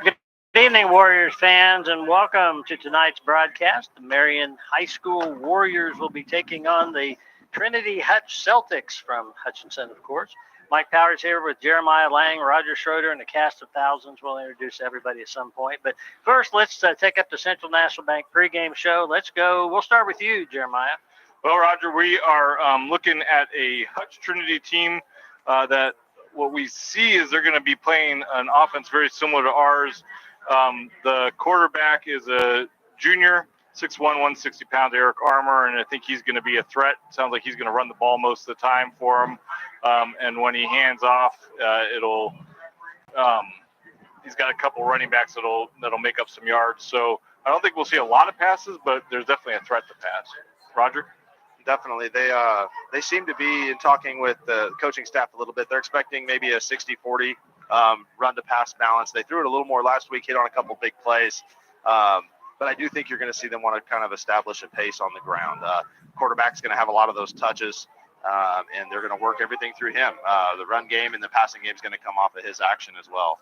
Good evening, Warriors fans, and welcome to tonight's broadcast. The Marion High School Warriors will be taking on the Trinity Hutch Celtics from Hutchinson, of course. Mike Powers here with Jeremiah Lang, Roger Schroeder, and a cast of thousands. We'll introduce everybody at some point. But first, let's take up the Central National Bank pregame show. Let's go. We'll start with you, Jeremiah. Well, Roger, we are looking at a Hutch Trinity team that what we see is they're going to be playing an offense very similar to ours. The quarterback is a junior, 6'1", 160-pound Eric Armour, and I think he's going to be a threat. Sounds like he's going to run the ball most of the time for him. And when he hands off, he's got a couple running backs that'll make up some yards. So I don't think we'll see a lot of passes, but there's definitely a threat to pass. Roger? Definitely. They seem to be in talking with the coaching staff a little bit. They're expecting maybe a 60-40 run to pass balance. They threw it a little more last week, hit on a couple big plays. But I do think you're going to see them want to kind of establish a pace on the ground. Quarterback's going to have a lot of those touches, and they're going to work everything through him. The run game and the passing game is going to come off of his action as well.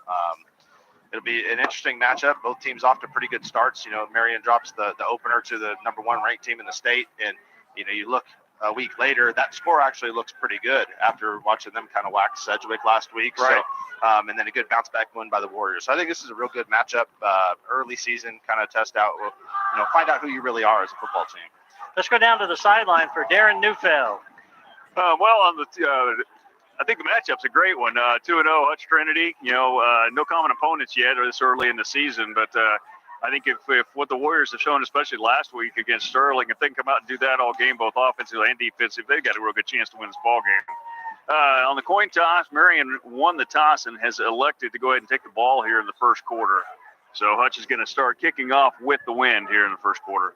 It'll be an interesting matchup. Both teams off to pretty good starts. You know, Marion drops the opener to the number 1 ranked team in the state, and you look a week later, that score actually looks pretty good after watching them kind of whack Sedgwick last week. Right. So, and then a good bounce back win by the Warriors. So I think this is a real good matchup. Early season kind of test out, find out who you really are as a football team. Let's go down to the sideline for Darren Neufeld. I think the matchup's a great one. 2-0 Hutch Trinity. No common opponents yet, or this early in the season. But I think if what the Warriors have shown, especially last week against Sterling, if they can come out and do that all game, both offensive and defensive, they've got a real good chance to win this ball game. On the coin toss, Marion won the toss and has elected to go ahead and take the ball here in the first quarter. So Hutch is going to start kicking off with the wind here in the first quarter.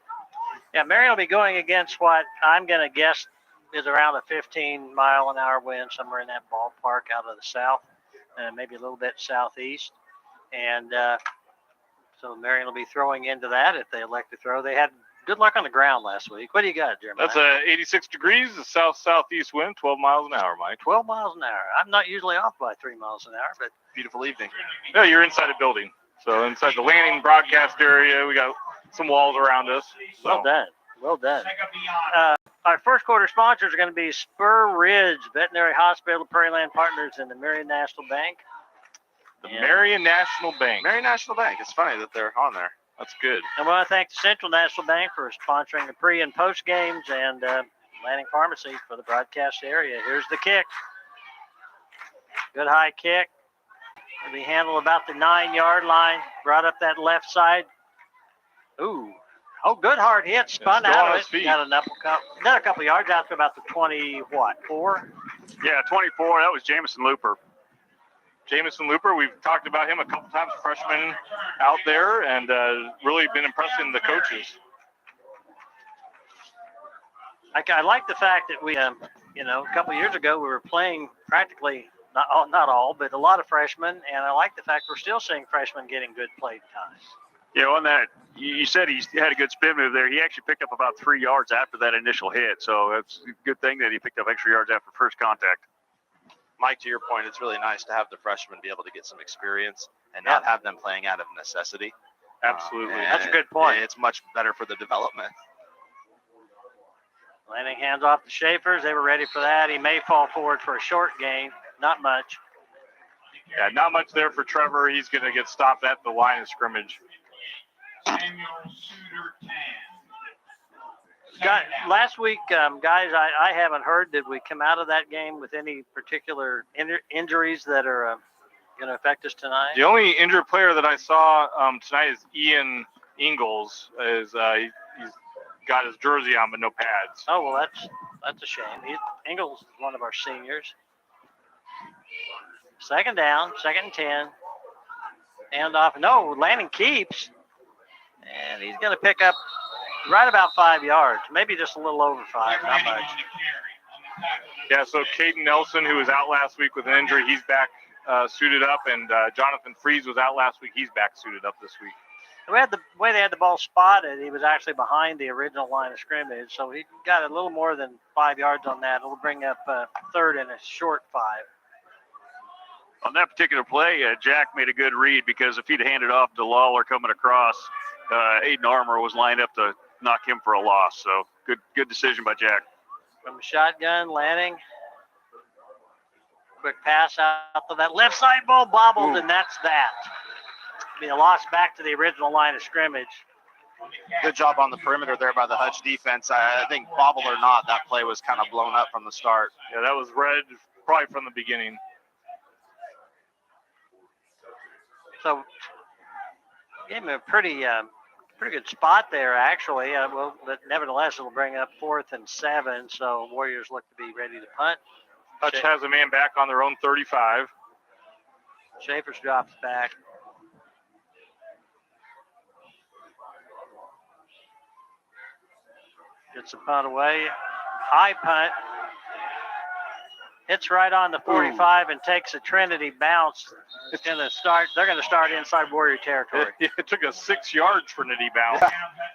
Yeah, Marion will be going against what I'm going to guess is around a 15-mile-an-hour wind, somewhere in that ballpark out of the south, maybe a little bit southeast. And so Marion will be throwing into that if they elect to throw. They had good luck on the ground last week. What do you got, Jeremiah? That's 86 degrees, the south-southeast wind, 12 miles an hour, Mike. 12 miles an hour. I'm not usually off by 3 miles an hour, but Beautiful evening. Yeah, you're inside a building. So inside the landing broadcast area, we got some walls around us. So. Well done. Well done. Our first quarter sponsors are going to be Spur Ridge Veterinary Hospital, Prairie Land Partners, and the Marion National Bank. Marion National Bank. Marion National Bank. It's funny that they're on there. That's good. I want to thank the Central National Bank for sponsoring the pre- and post games, and Lanning Pharmacy for the broadcast area. Here's the kick. Good high kick. It'll be handled about the 9-yard line. Brought up that left side. Ooh. Oh, good hard hit. Spun out of it. Got another couple yards out to about the 4? Yeah, 24. That was Jamison Looper. Jamison Looper, we've talked about him a couple times, freshman out there, and really been impressing the coaches. I like the fact that we, a couple years ago we were playing practically, not all, but a lot of freshmen, and I like the fact we're still seeing freshmen getting good play time. On that, you said he had a good spin move there. He actually picked up about 3 yards after that initial hit, so it's a good thing that he picked up extra yards after first contact. Mike, to your point, it's really nice to have the freshmen be able to get some experience and not have them playing out of necessity. Absolutely. That's a good point. It's much better for the development. Landing hands off the Schaefers. They were ready for that. He may fall forward for a short gain. Not much. Yeah, not much there for Trevor. He's going to get stopped at the line of scrimmage. Last week, guys, I haven't heard. Did we come out of that game with any particular injuries that are going to affect us tonight? The only injured player that I saw tonight is Ian Ingalls. He's got his jersey on but no pads. Oh, well, that's a shame. Ingalls is one of our seniors. Second down, 2nd and 10. Hand off. No, Lanning keeps. And he's going to pick up right about 5 yards, maybe just a little over 5, not much. Yeah, so Caden Nelson, who was out last week with an injury, he's back suited up, and Jonathan Freeze was out last week. He's back suited up this week. The way they had the ball spotted, he was actually behind the original line of scrimmage, so he got a little more than 5 yards on that. It'll bring up 3rd and a short 5. On that particular play, Jack made a good read, because if he'd handed off to Lawler coming across, Aiden Armour was lined up to knock him for a loss. So good decision by Jack. From the shotgun, Lanning. Quick pass out to that left side, ball bobbled, and that's that. Be a loss back to the original line of scrimmage. Good job on the perimeter there by the Hutch defense. I think bobble or not, that play was kind of blown up from the start. Yeah, that was read probably from the beginning. So gave him a pretty good spot there, actually. Well, but nevertheless, it'll bring up 4th and 7. So Warriors look to be ready to punt. Hutch has a man back on their own 35. Schaefer's drops back. Gets the punt away. High punt. Hits right on the 45 and takes a Trinity bounce. It's going to start. They're going to start inside Warrior territory. It took a 6-yard Trinity bounce.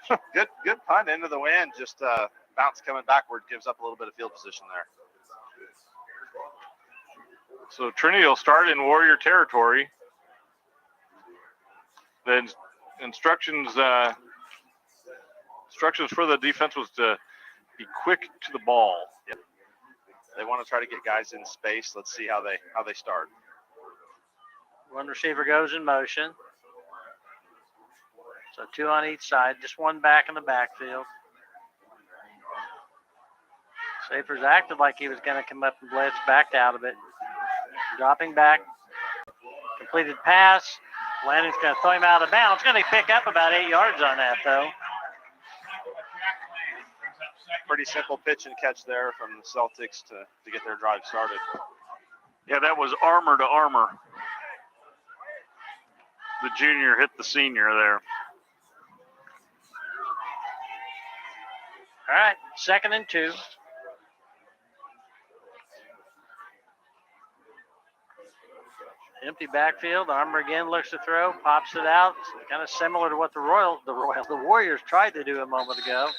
Yeah. Good punt into the wind. Just bounce coming backward gives up a little bit of field position there. So Trinity will start in Warrior territory. The instructions for the defense was to be quick to the ball. Yep. They want to try to get guys in space. Let's see how they start. One receiver goes in motion. So 2 on each side, just one back in the backfield. Schaefer's acted like he was going to come up and blitz, backed out of it. Dropping back. Completed pass. Lanning's going to throw him out of bounds. Going to pick up about 8 yards on that, though. Pretty simple pitch and catch there from the Celtics to get their drive started. Yeah, that was armor to armor. The junior hit the senior there. All right, 2nd and 2. Empty backfield. Armour again looks to throw, pops it out. Kind of similar to what the Warriors tried to do a moment ago.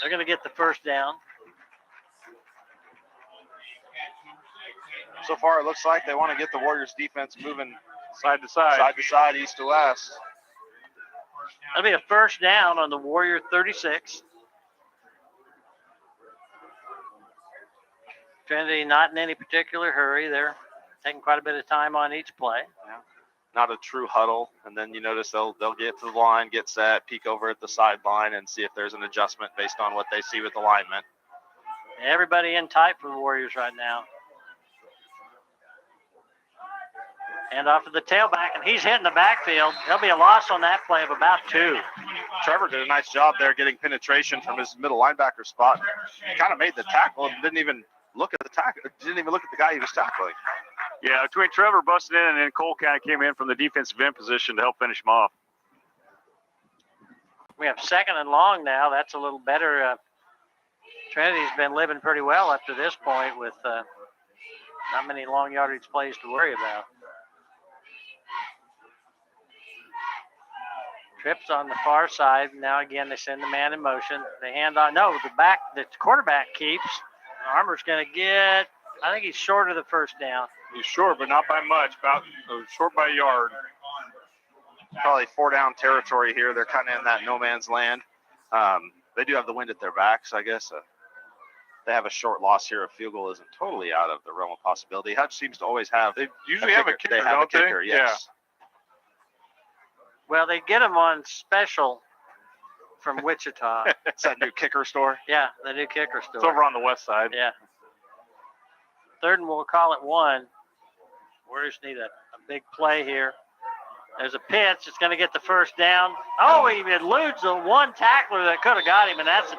They're going to get the first down. So far, it looks like they want to get the Warriors defense moving Side to side, east to west. That'll be a first down on the Warrior 36. Trinity not in any particular hurry. They're taking quite a bit of time on each play. Yeah. Not a true huddle, and then you notice they'll get to the line, get set, peek over at the sideline, and see if there's an adjustment based on what they see with alignment. Everybody in tight for the Warriors right now. Hand off to the tailback, and he's hitting the backfield. There'll be a loss on that play of about 2. Trevor did a nice job there getting penetration from his middle linebacker spot. He kind of made the tackle and didn't even look at the guy he was tackling. Yeah, between Trevor busting in and then Cole kind of came in from the defensive end position to help finish him off. We have 2nd and long now. That's a little better. Trinity's been living pretty well up to this point with not many long yardage plays to worry about. Trips on the far side. Now again, they send the man in motion. They hand on. No, the quarterback keeps. Armour's going to get, I think he's short of the first down. He's short, but not by much. About short by a yard. Probably 4 down territory here. They're kind of in that no man's land. They do have the wind at their backs, I guess. They have a short loss here. A field goal isn't totally out of the realm of possibility. Hutch seems to always have. They usually have a kicker. They have a kicker, yes. Well, they get him on special from Wichita. It's that new kicker store. Yeah, the new kicker store. It's over on the west side. Yeah. 3rd and we'll call it 1. Warriors need a big play here. There's a pitch. It's going to get the first down. Oh, he eludes the one tackler that could have got him, and that's a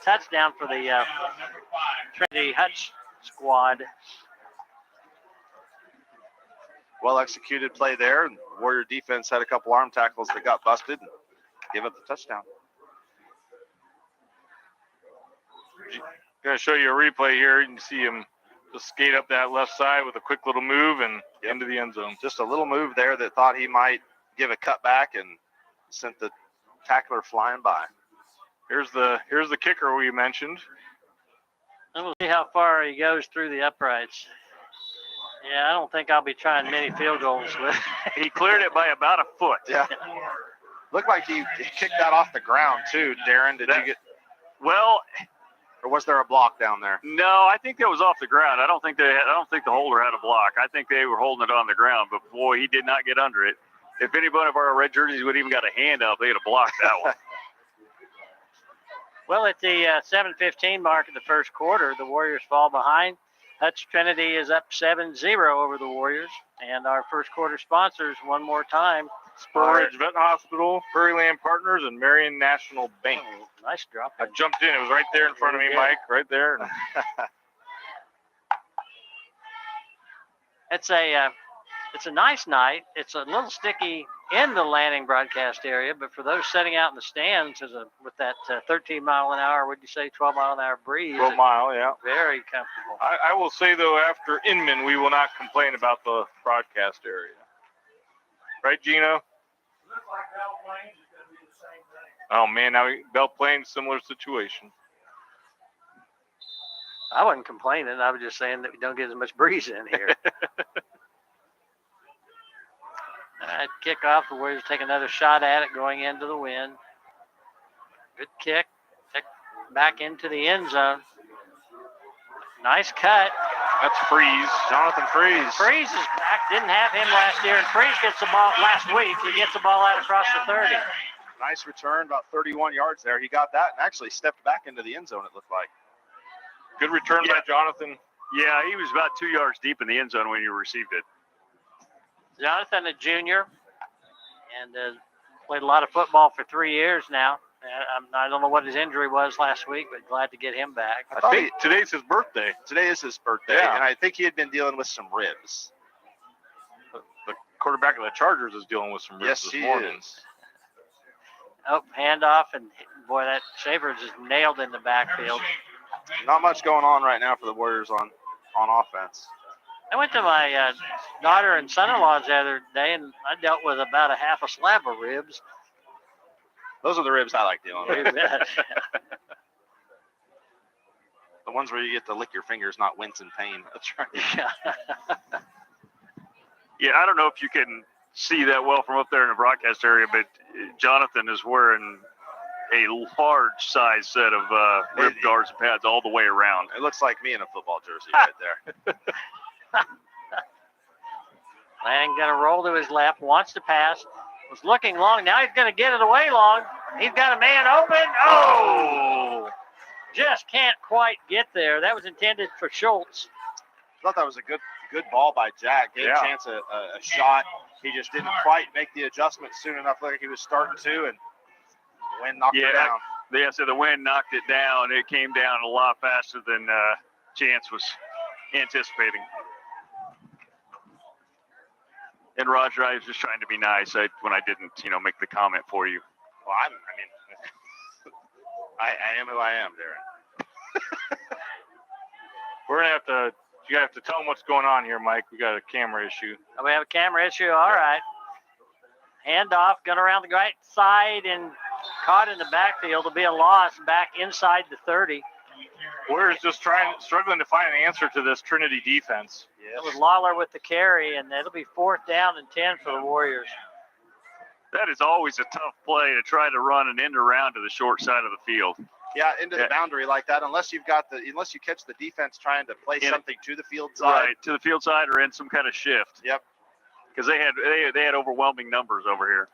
touchdown for the Trinity Hutch squad. Well executed play there. And Warrior defense had a couple arm tackles that got busted and gave up the touchdown. Going to show you a replay here. You can see him just skate up that left side with a quick little move and into the end zone. Just a little move there that thought he might give a cutback and sent the tackler flying by. Here's the kicker we mentioned. And we'll see how far he goes through the uprights. Yeah, I don't think I'll be trying many field goals with. He cleared it by about a foot. Yeah. Looked like he kicked that off the ground too, Darren. Did you get? Well, Or was there a block down there? no, I think that was off the ground. I don't think the holder had a block. I think they were holding it on the ground, but boy, he did not get under it. If any one of our red jerseys would even got a hand up, they'd have blocked that one. Well, at the 7:15 mark of the first quarter, the Warriors fall behind. Hutch Trinity is up 7-0 over the Warriors. And our first quarter sponsors, one more time. Spur Ridge Vet Hospital, Prairie Partners, and Marion National Bank. Oh, nice drop. I jumped in. It was right there in front of me, Mike. Right there. It's a nice night. It's a little sticky in the Lanning broadcast area, but for those sitting out in the stands, with that 13 mile an hour, would you say 12 mile an hour breeze? 12 mile, yeah. Very comfortable. I will say, though, after Inman, we will not complain about the broadcast area. Right, Gino? Looks like Belle Plains is going to be the same thing. Oh, man, now Belle Plains, similar situation. I wasn't complaining. I was just saying that we don't get as much breeze in here. All right, kickoff. The Warriors take another shot at it going into the wind. Good kick. Back into the end zone. Nice cut. That's Freeze. Jonathan Freeze. Freeze is back. Didn't have him last year. And Freeze gets the ball last week. He gets the ball out across the 30. Nice return, about 31 yards there. He got that and actually stepped back into the end zone, it looked like. Good return by Jonathan. Yeah, he was about 2 yards deep in the end zone when you received it. Jonathan, a junior, and played a lot of football for 3 years now. I don't know what his injury was last week, but glad to get him back. I think today's his birthday. Today is his birthday, and I think he had been dealing with some ribs. The quarterback of the Chargers is dealing with some ribs this morning. Is. Oh, handoff, and boy, that Shavers is nailed in the backfield. Not much going on right now for the Warriors on offense. I went to my daughter and son-in-law's the other day, and I dealt with about a half a slab of ribs. Those are the ribs I like dealing with. You bet. The ones where you get to lick your fingers, not wince in pain. That's right. Yeah. Yeah, I don't know if you can see that well from up there in the broadcast area, but Jonathan is wearing a large size set of rib guards and pads all the way around. It looks like me in a football jersey right there. Lanning going to roll to his left, wants to pass, was looking long. Now he's going to get it away long. He's got a man open. Oh! Just can't quite get there. That was intended for Schultz. I thought that was a good ball by Jack. Gave a chance a shot. He just didn't quite make the adjustment soon enough like he was starting to, and the wind knocked it down. Yeah, so the wind knocked it down. It came down a lot faster than Chance was anticipating. And Roger, I was just trying to be nice when I didn't, make the comment for you. Well, I am who I am, Darren. We're gonna have to. You have to tell them what's going on here, Mike. We got a camera issue. Oh, we have a camera issue. All right. Handoff, going around the right side and caught in the backfield. It'll be a loss back inside the 30. Warriors just struggling to find an answer to this Trinity defense. It was Lawler with the carry, and it'll be 4th down and 10 for the Warriors. That is always a tough play to try to run an end around to the short side of the field. Yeah, into the boundary like that, unless you catch the defense trying to play something to the field side. Right, to the field side or in some kind of shift. Yep. Because they had overwhelming numbers over here.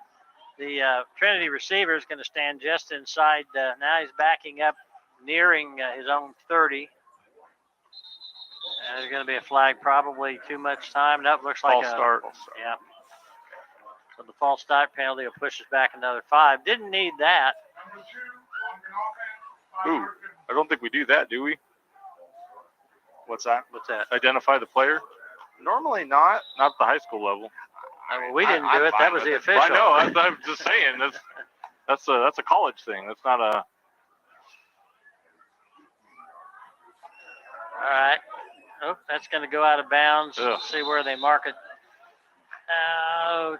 The Trinity receiver is going to stand just inside. Now he's backing up, nearing his own 30. There's going to be a flag, probably too much time. Nope, looks like false start. Yeah. So the false start penalty will push us back another 5. Didn't need that. Ooh, I don't think we do that, do we? What's that? Identify the player? Normally not. Not at the high school level. We didn't do it. That was the official. I know. I'm just saying. That's a college thing. That's not a. All right. Oh, that's going to go out of bounds. Ugh. See where they mark it. Out.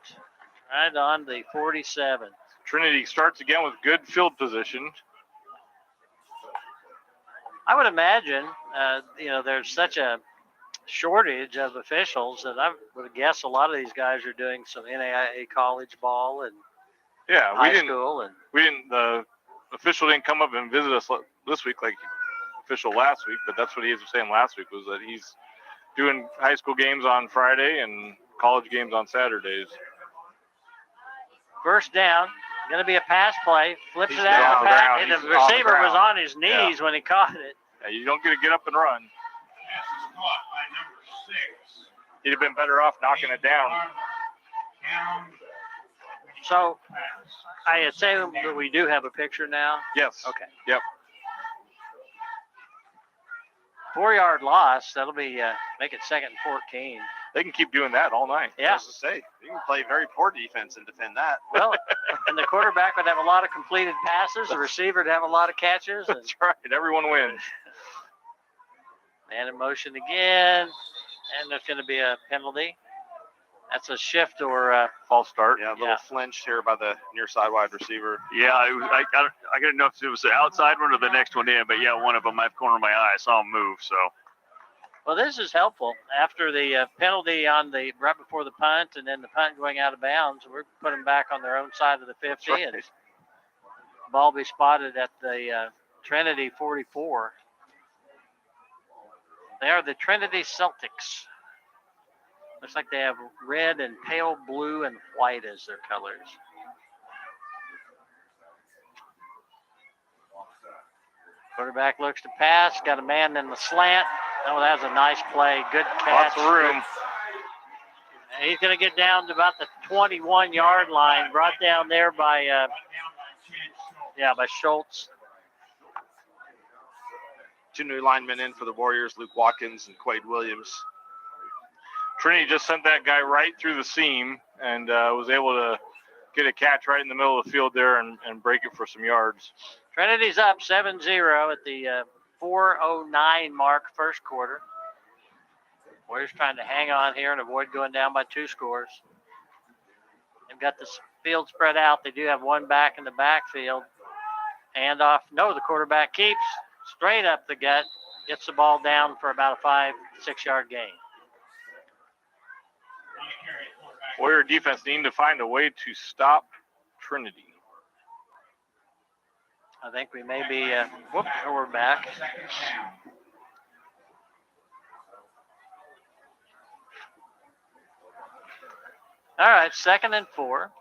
Right on the 47. Trinity starts again with good field position. I would imagine, there's such a shortage of officials, and I would guess a lot of these guys are doing some NAIA college ball and Yeah, high school. And the official didn't come up and visit us this week like official last week, but that's what he was saying last week, was that he's doing high school games on Friday and college games on Saturdays. first down, going to be a pass play. Flips He's it out. down the ground. And the He's on the receiver was ground. on his knees when he caught it. Yeah, you don't get up and run. Pass is caught by number 6. He'd have been better off knocking it down. Down. So Pass. I assume that we do have a picture now. Yes. Okay. Yep. 4-yard loss. That'll be make it 2nd and 14. They can keep doing that all night. I Yeah. was to say, you can play very poor defense and defend that. Well, and the quarterback would have a lot of completed passes. The receiver would have a lot of catches. And That's right. Everyone wins. man in motion again, and there's going to be a penalty. That's a shift or False start. Yeah, a little Yeah. flinch here by the near side wide receiver. Yeah, I didn't know if it was the outside one or the next one in, but yeah, one of them, I've cornered my eye. I saw him move, so. well, this is helpful. After the penalty on the right before the punt, and then the punt going out of bounds, we're putting them back on their own side of the 50, Right. and ball be spotted at the Trinity 44. They are the Trinity Celtics. Looks like they have red and pale blue and white as their colors. Quarterback looks to pass. Got a man in the slant. Oh, that was a nice play. Good catch. Lots of room. And he's going to get down to about the 21-yard line. Brought down there by, by Schultz. Two new linemen in for the Warriors, Luke Watkins and Quade Williams. Trinity just sent that guy right through the seam and was able to get a catch right in the middle of the field there and break it for some yards. Trinity's up 7-0 at the 4:09 mark, first quarter. Warriors trying to hang on here and avoid going down by 2 scores. They've got the field spread out. They do have one back in the backfield. Hand off. No, the quarterback keeps straight up the gut. Gets the ball down for about a 5-6 yard gain. Warrior defense needing to find a way to stop Trinity. I think we may be, we're back. All right, 2nd and 4.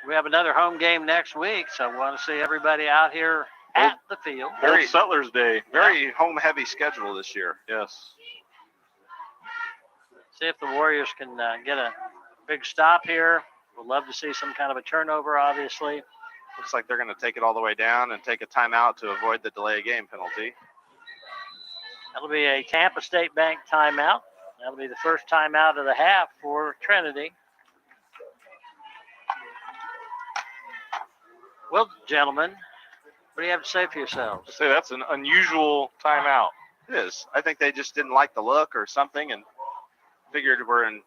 We have another home game next week, so we want to see everybody out here at the field. Old Settlers Day. Very home heavy schedule this year. Yes. See if the Warriors can get a big stop here. We'd love to see some kind of a turnover, obviously. Looks like they're going to take it all the way down and take a timeout to avoid the delay of game penalty. That'll be a Tampa State Bank timeout. That'll be the first timeout of the half for Trinity. Well, gentlemen, what do you have to say for yourselves? I'd say that's an unusual timeout. It is. I think they just didn't like the look or something and figured we're in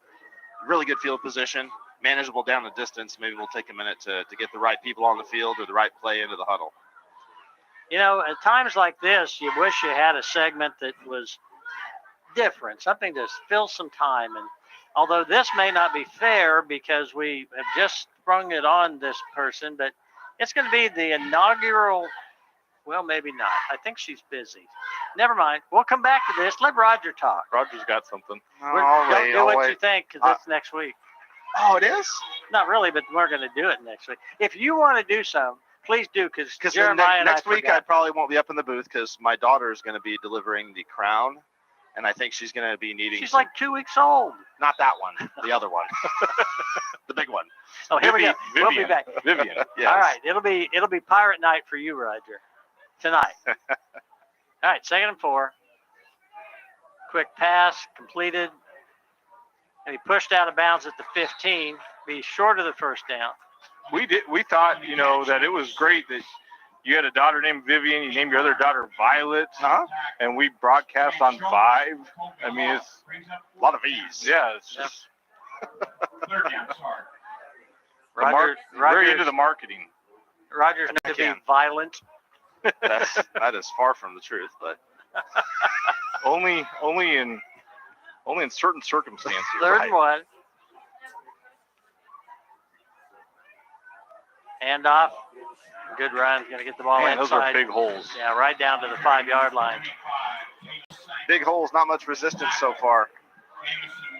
really good field position, manageable down the distance. Maybe we'll take a minute to get the right people on the field or the right play into the huddle. You know, at times like this, you wish you had a segment that was different, something to fill some time. And although this may not be fair because we have just sprung it on this person, but it's going to be the inaugural, well, maybe not. I think she's busy. Never mind. We'll come back to this. Let Roger talk. Roger's got something. Don't do what you think because it's next week. Oh, it is? Not really, but we're going to do it next week. If you want to do some, please do because Because Jeremiah and next I week I forgot. probably won't be up in the booth because my daughter is going to be delivering the crown, and I think she's going to be needing. She's like 2 weeks old. not that one, the other one, the big one. Oh, here we go. We'll be Vivian. back. Vivian. Yes. All right, it'll be pirate night for you, Roger, tonight. All right, 2nd and 4. Quick pass completed, and he pushed out of bounds at the 15. Be short of the first down. We thought, that it was great that you had a daughter named Vivian, you named your other daughter Violet, and we broadcast on 5. I mean, it's A lot of V's. yeah, it's just Third down, sorry. very into the marketing. Roger's going to be Again. violent. That is far from the truth, but only in certain circumstances. Third Right. and 1. Handoff. Good run. Going to get the ball Man, those inside. are big holes. Yeah, right down to the 5-yard line. big holes, not much resistance so far.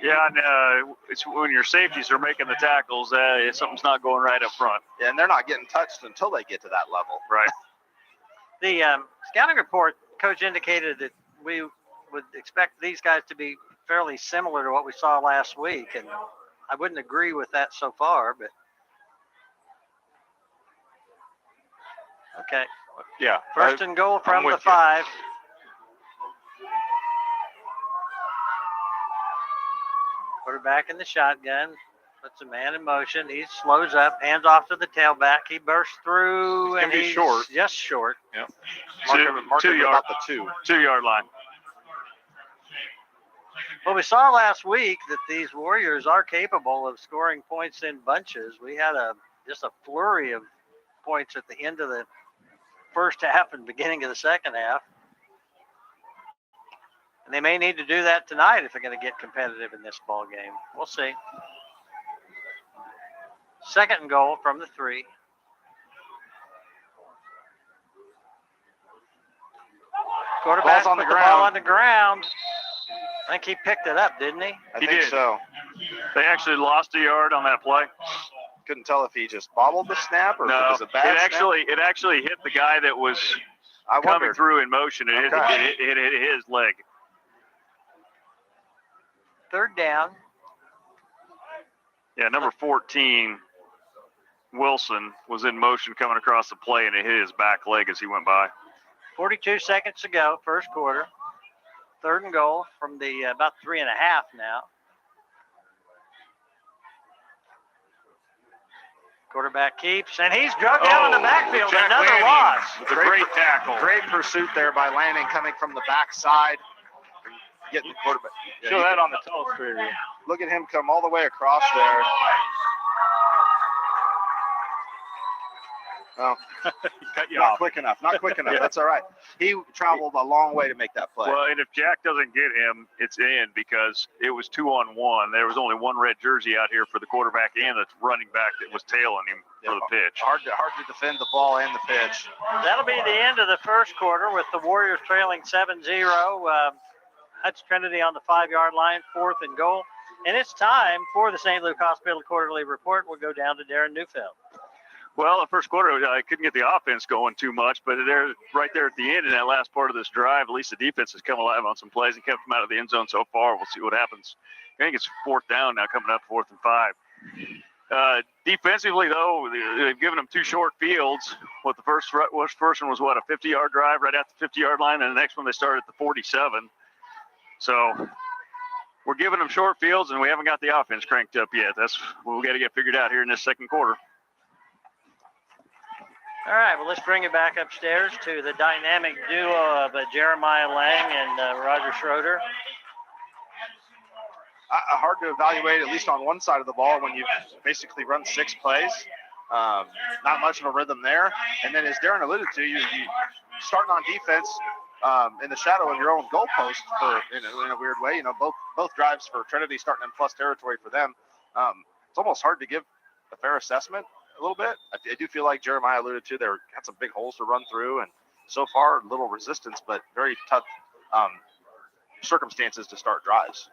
Yeah, and it's when your safeties are making the tackles, something's not going right up front. Yeah, and they're not getting touched until they get to that level. Right. The scouting report, Coach indicated that we would expect these guys to be fairly similar to what we saw last week, and I wouldn't agree with that so far, but okay. Yeah. First and goal from with the you. 5. Quarterback in the shotgun. Puts a man in motion. He slows up, hands off to the tailback. He bursts through, He's and gonna be he's short. just short. Yep. Mark him 2 about the 2. 2-yard line. Well, we saw last week that these Warriors are capable of scoring points in bunches. We had just a flurry of points at the end of the first half and beginning of the second half. And they may need to do that tonight if they're going to get competitive in this ball game. We'll see. Second and goal from the 3. Quarterback Ball's on put the the ball ground. on the ground. I think he picked it up, didn't he? I He think did. so. They actually lost a yard on that play. Couldn't tell if he just bobbled the snap or if it No, was a bad it actually hit the guy that was snap. I coming wondered. through in motion. It Okay. hit his leg. Third down. Yeah, number 14, Wilson, was in motion coming across the play, and it hit his back leg as he went by. 42 seconds to go, first quarter. Third and goal from the about 3.5 now. Quarterback keeps, and he's drug down in the backfield. Jack Another Lanning loss. with a great tackle. Great pursuit there by Lanning coming from the backside. Getting the quarterback. Yeah, Show you that can on the telestrator. look at him come all the way across there. Oh, Cut you not off. quick enough. Not quick enough. That's all right. He traveled a long way to make that play. Well, and if Jack doesn't get him, it's in because it was 2-on-1. There was only one red jersey out here for the quarterback and the running back that was tailing him for the pitch. Hard to defend the ball and the pitch. That'll be the end of the first quarter with the Warriors trailing 7-0. Hutch Trinity on the 5-yard line, fourth and goal. And it's time for the St. Luke Hospital Quarterly Report. We'll go down to Darren Neufeld. Well, the first quarter, I couldn't get the offense going too much, but right there at the end in that last part of this drive, at least the defense has come alive on some plays and kept them out of the end zone so far. We'll see what happens. I think it's fourth down now, coming up 4th and 5. Defensively, though, they've given them 2 short fields. The first one was, a 50-yard drive right at the 50-yard line, and the next one they started at the 47. So we're giving them short fields, and we haven't got the offense cranked up yet. That's what we got to get figured out here in this second quarter. All right, well, let's bring it back upstairs to the dynamic duo of Jeremiah Lang and Roger Schroeder. Hard to evaluate, at least on one side of the ball, when you basically run 6 plays. Not much of a rhythm there. And then, as Darren alluded to, you starting on defense in the shadow of your own goalpost in a weird way. You know, both drives for Trinity starting in plus territory for them. It's almost hard to give a fair assessment a little bit. I do feel like Jeremiah alluded to, there had some big holes to run through, and so far little resistance, but very tough circumstances to start drives.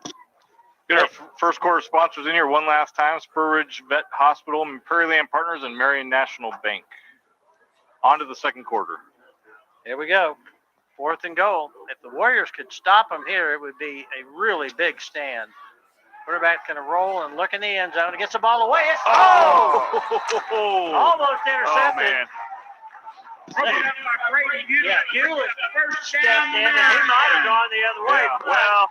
Get our first quarter sponsors in here one last time: Spur Ridge Vet Hospital, Prairieland Partners, and Marion National Bank. On to the second quarter. Here we go. Fourth and goal. If the Warriors could stop them here, it would be a really big stand. Quarterback's going to roll and look in the end zone. He gets the ball away. It's almost intercepted. Oh, man. Yeah, Hewlett stepped in, and he might have gone the other way. Yeah, well,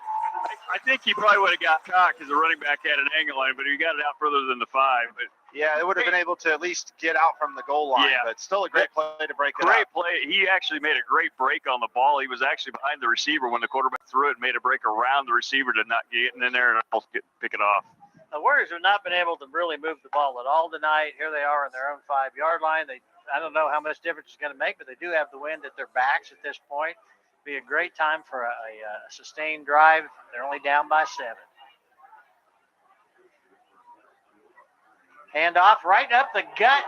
I think he probably would have got caught because the running back had an angle on him, but he got it out further than the 5. But Yeah, it would have been able to at least get out from the goal line, Yeah. but still a great play to break it great up. play. He actually made a great break on the ball. He was actually behind the receiver when the quarterback threw it and made a break around the receiver to not get in there and pick it off. The Warriors have not been able to really move the ball at all tonight. Here they are on their own 5-yard line. They I don't know how much difference it's going to make, but they do have the wind at their backs at this point. Be a great time for a sustained drive. They're only down by 7. Handoff right up the gut.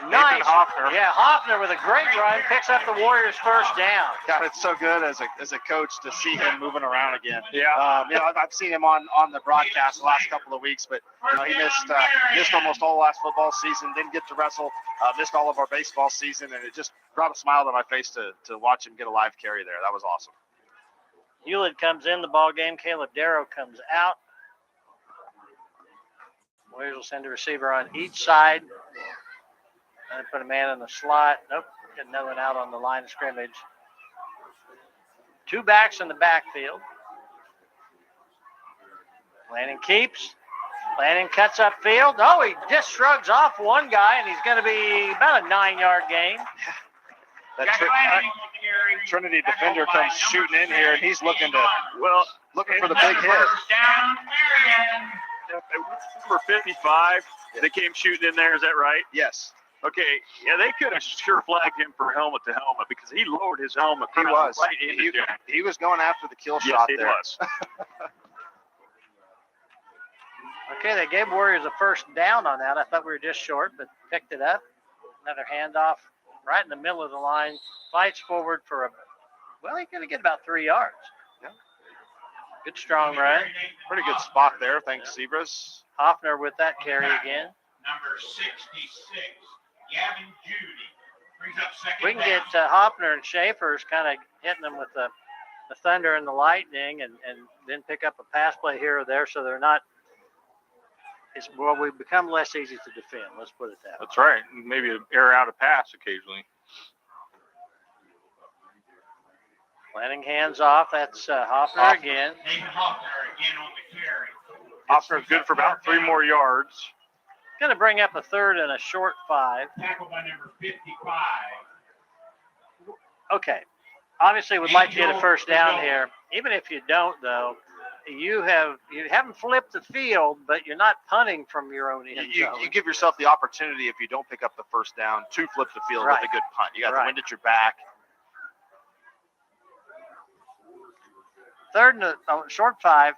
Nice. Hoffner. Yeah, Hoffner with a great run picks up the Warriors' first down. God, it's so good as a coach to see him moving around again. Yeah. I've seen him on the broadcast the last couple of weeks, but he missed almost all last football season, didn't get to wrestle, missed all of our baseball season, and it just brought a smile to my face to watch him get a live carry there. That was awesome. Hewlett comes in the ball game. Caleb Darrow comes out. Warriors will send a receiver on each side. And put a man in the slot. Nope, get another one out on the line of scrimmage. 2 backs in the backfield. Lanning keeps. Lanning cuts upfield. Oh, he just shrugs off one guy, and he's going to be about a 9-yard gain. That Trinity defender comes shooting in here, and he's looking for the big hit. Number 55, they came shooting in there. Is that right? Yes. Okay, yeah, they could have sure flagged him for helmet to helmet because he lowered his helmet. He was. Right into Jack. He was going after the kill Yes, shot he there. was. Okay, they gave Warriors a first down on that. I thought we were just short, but picked it up. Another handoff right in the middle of the line. Fights forward for he's going to get about 3 yards. Yeah. Good strong run. Pretty good spot there, thanks Zebras. Hoffner with that carry again. Number 66, Gavin Judy. Brings up second We can get Hoffner and Schaefer's kind of hitting them with the thunder and the lightning and then pick up a pass play here or there so they're not we become less easy to defend. Let's put it that way. That's right. Maybe air out a pass occasionally. Lanning hands off. That's Hoffner again. Nathan Hoffner again on the carry. Hoffner's good for about 3 more yards. Going to bring up a 3rd and a short 5. Tackled by number 55. Okay. Obviously, would like to get a first down here. Even if you don't, though, you haven't flipped the field, but you're not punting from your own end zone. You give yourself the opportunity, if you don't pick up the first down, to flip the field with a good punt. You got the wind at your back. 3rd and short 5.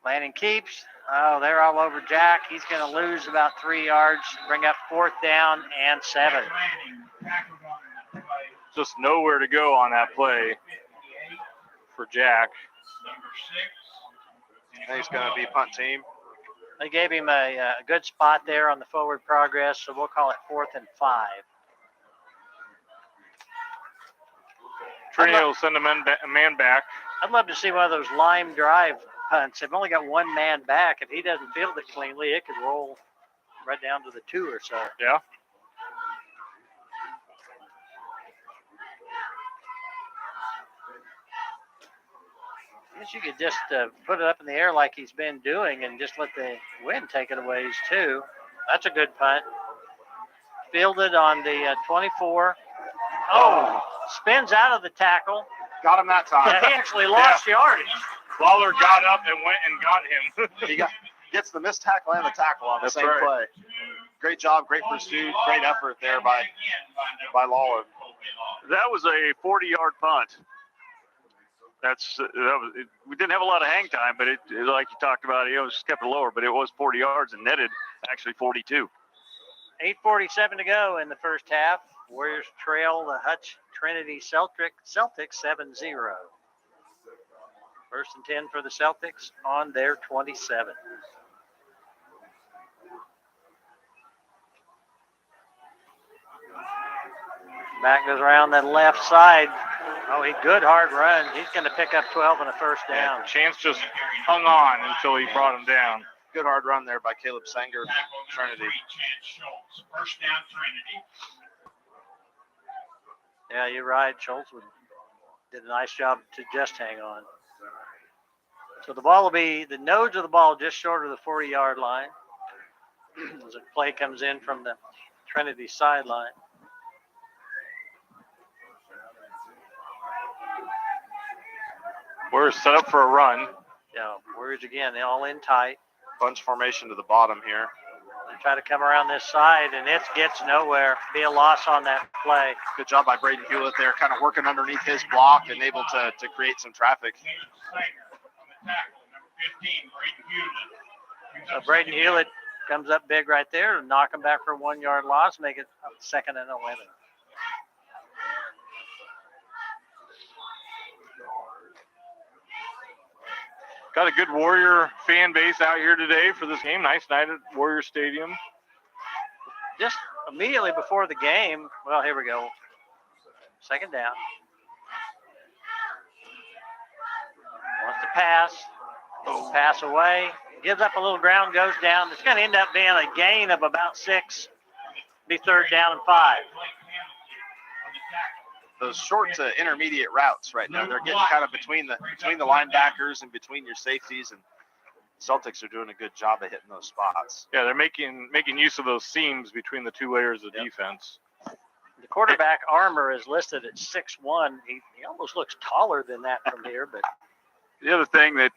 Lanning keeps. Oh, they're all over Jack. He's going to lose about 3 yards. Bring up 4th down and 7. Just nowhere to go on that play for Jack. And he's going to be punt team. They gave him a good spot there on the forward progress, so we'll call it 4th and 5. Trinity will send a man back. I'd love to see one of those lime drive punts. They've only got one man back. If he doesn't field it cleanly, it could roll right down to the 2 or so. Yeah. I guess you could just put it up in the air like he's been doing and just let the wind take it away too. That's a good punt. Fielded on the 24. Oh, spins out of the tackle. Got him that time. Yeah, he actually lost yardage. Lawler got up and went and got him. He gets the missed tackle and the tackle on the same play. Great job, great pursuit, great effort there by Lawler. That was a 40-yard punt. We didn't have a lot of hang time, but it like you talked about, it was kept it lower, but it was 40 yards and netted actually 42. 8:47 to go in the first half. Warriors trail the Hutch Trinity Celtics 7-0. 1st and 10 for the Celtics on their 27. Back goes around that left side. Oh, good hard run. He's going to pick up 12 and a first down. Yeah, Chance just hung on until he brought him down. Good hard run there by Caleb Sanger, Trinity. First down, Trinity. Yeah, you're right. Schultz did a nice job to just hang on. So the ball will be, the nose of the ball just short of the 40-yard line. As a play comes in from the Trinity sideline. We're set up for a run. Yeah, Warriors again, they all in tight. Bunch formation to the bottom here. They try to come around this side, and it gets nowhere. Be a loss on that play. Good job by Braden Hewlett there, kind of working underneath his block and able to create some traffic. So Braden Hewlett comes up big right there and knock him back for a 1 yard loss, make it 2nd and 11. Got a good Warrior fan base out here today for this game. Nice night at Warrior Stadium. Just immediately before the game, well, here we go. 2nd down. Wants to pass. Pass away. Gives up a little ground, goes down. It's going to end up being a gain of about 6. Be 3rd down and 5. Those short to intermediate routes right now, they're getting kind of between the linebackers and between your safeties, and Celtics are doing a good job of hitting those spots. Yeah, they're making use of those seams between the 2 layers of defense. The quarterback armor is listed at 6'1". He almost looks taller than that from here, but The other thing that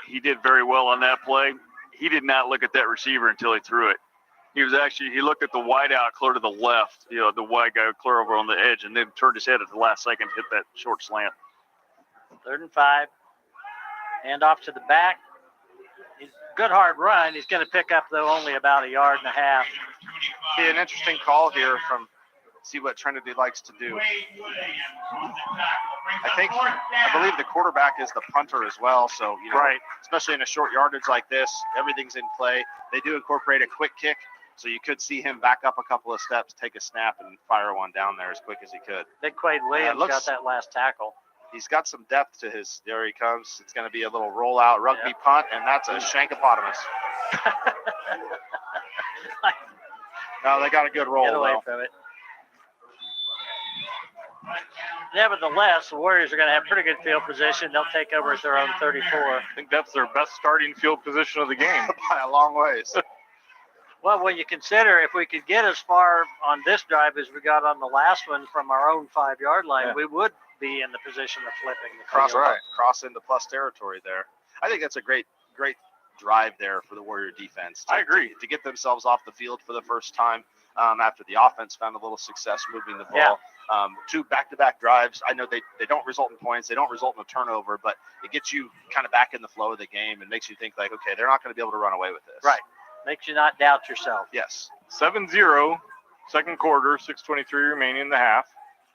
he did very well on that play, he did not look at that receiver until he threw it. He looked at the wide out clear to the left, the wide guy clear over on the edge, and then turned his head at the last second to hit that short slant. 3rd and 5. Hand off to the back. Good hard run. He's going to pick up, though, only about 1.5 yards. See, an interesting call here from see what Trinity likes to do. I believe the quarterback is the punter as well, so Right. especially in a short yardage like this, everything's in play. They do incorporate a quick kick, so you could see him back up a couple of steps, take a snap, and fire one down there as quick as he could. Big Quade Williams got that last tackle. He's got some depth to his. There he comes. It's going to be a little rollout rugby punt, and that's a shankopotamus. No, they got a good roll. Get away from it. Nevertheless, the Warriors are going to have pretty good field position. They'll take over at their own 34. I think that's their best starting field position of the game. By a long ways. Well, when you consider if we could get as far on this drive as we got on the last one from our own 5 yard line, we would be in the position of flipping the field. Cross into plus territory there. I think that's a great drive there for the Warrior defense. I agree. To get themselves off the field for the first time after the offense found a little success moving the ball. 2 back-to-back drives. I know they don't result in points. They don't result in a turnover, but it gets you kind of back in the flow of the game and makes you think like, okay, they're not going to be able to run away with this. Right. Makes you not doubt yourself. Yes. 7-0, 2nd quarter, 6:23 remaining in the half.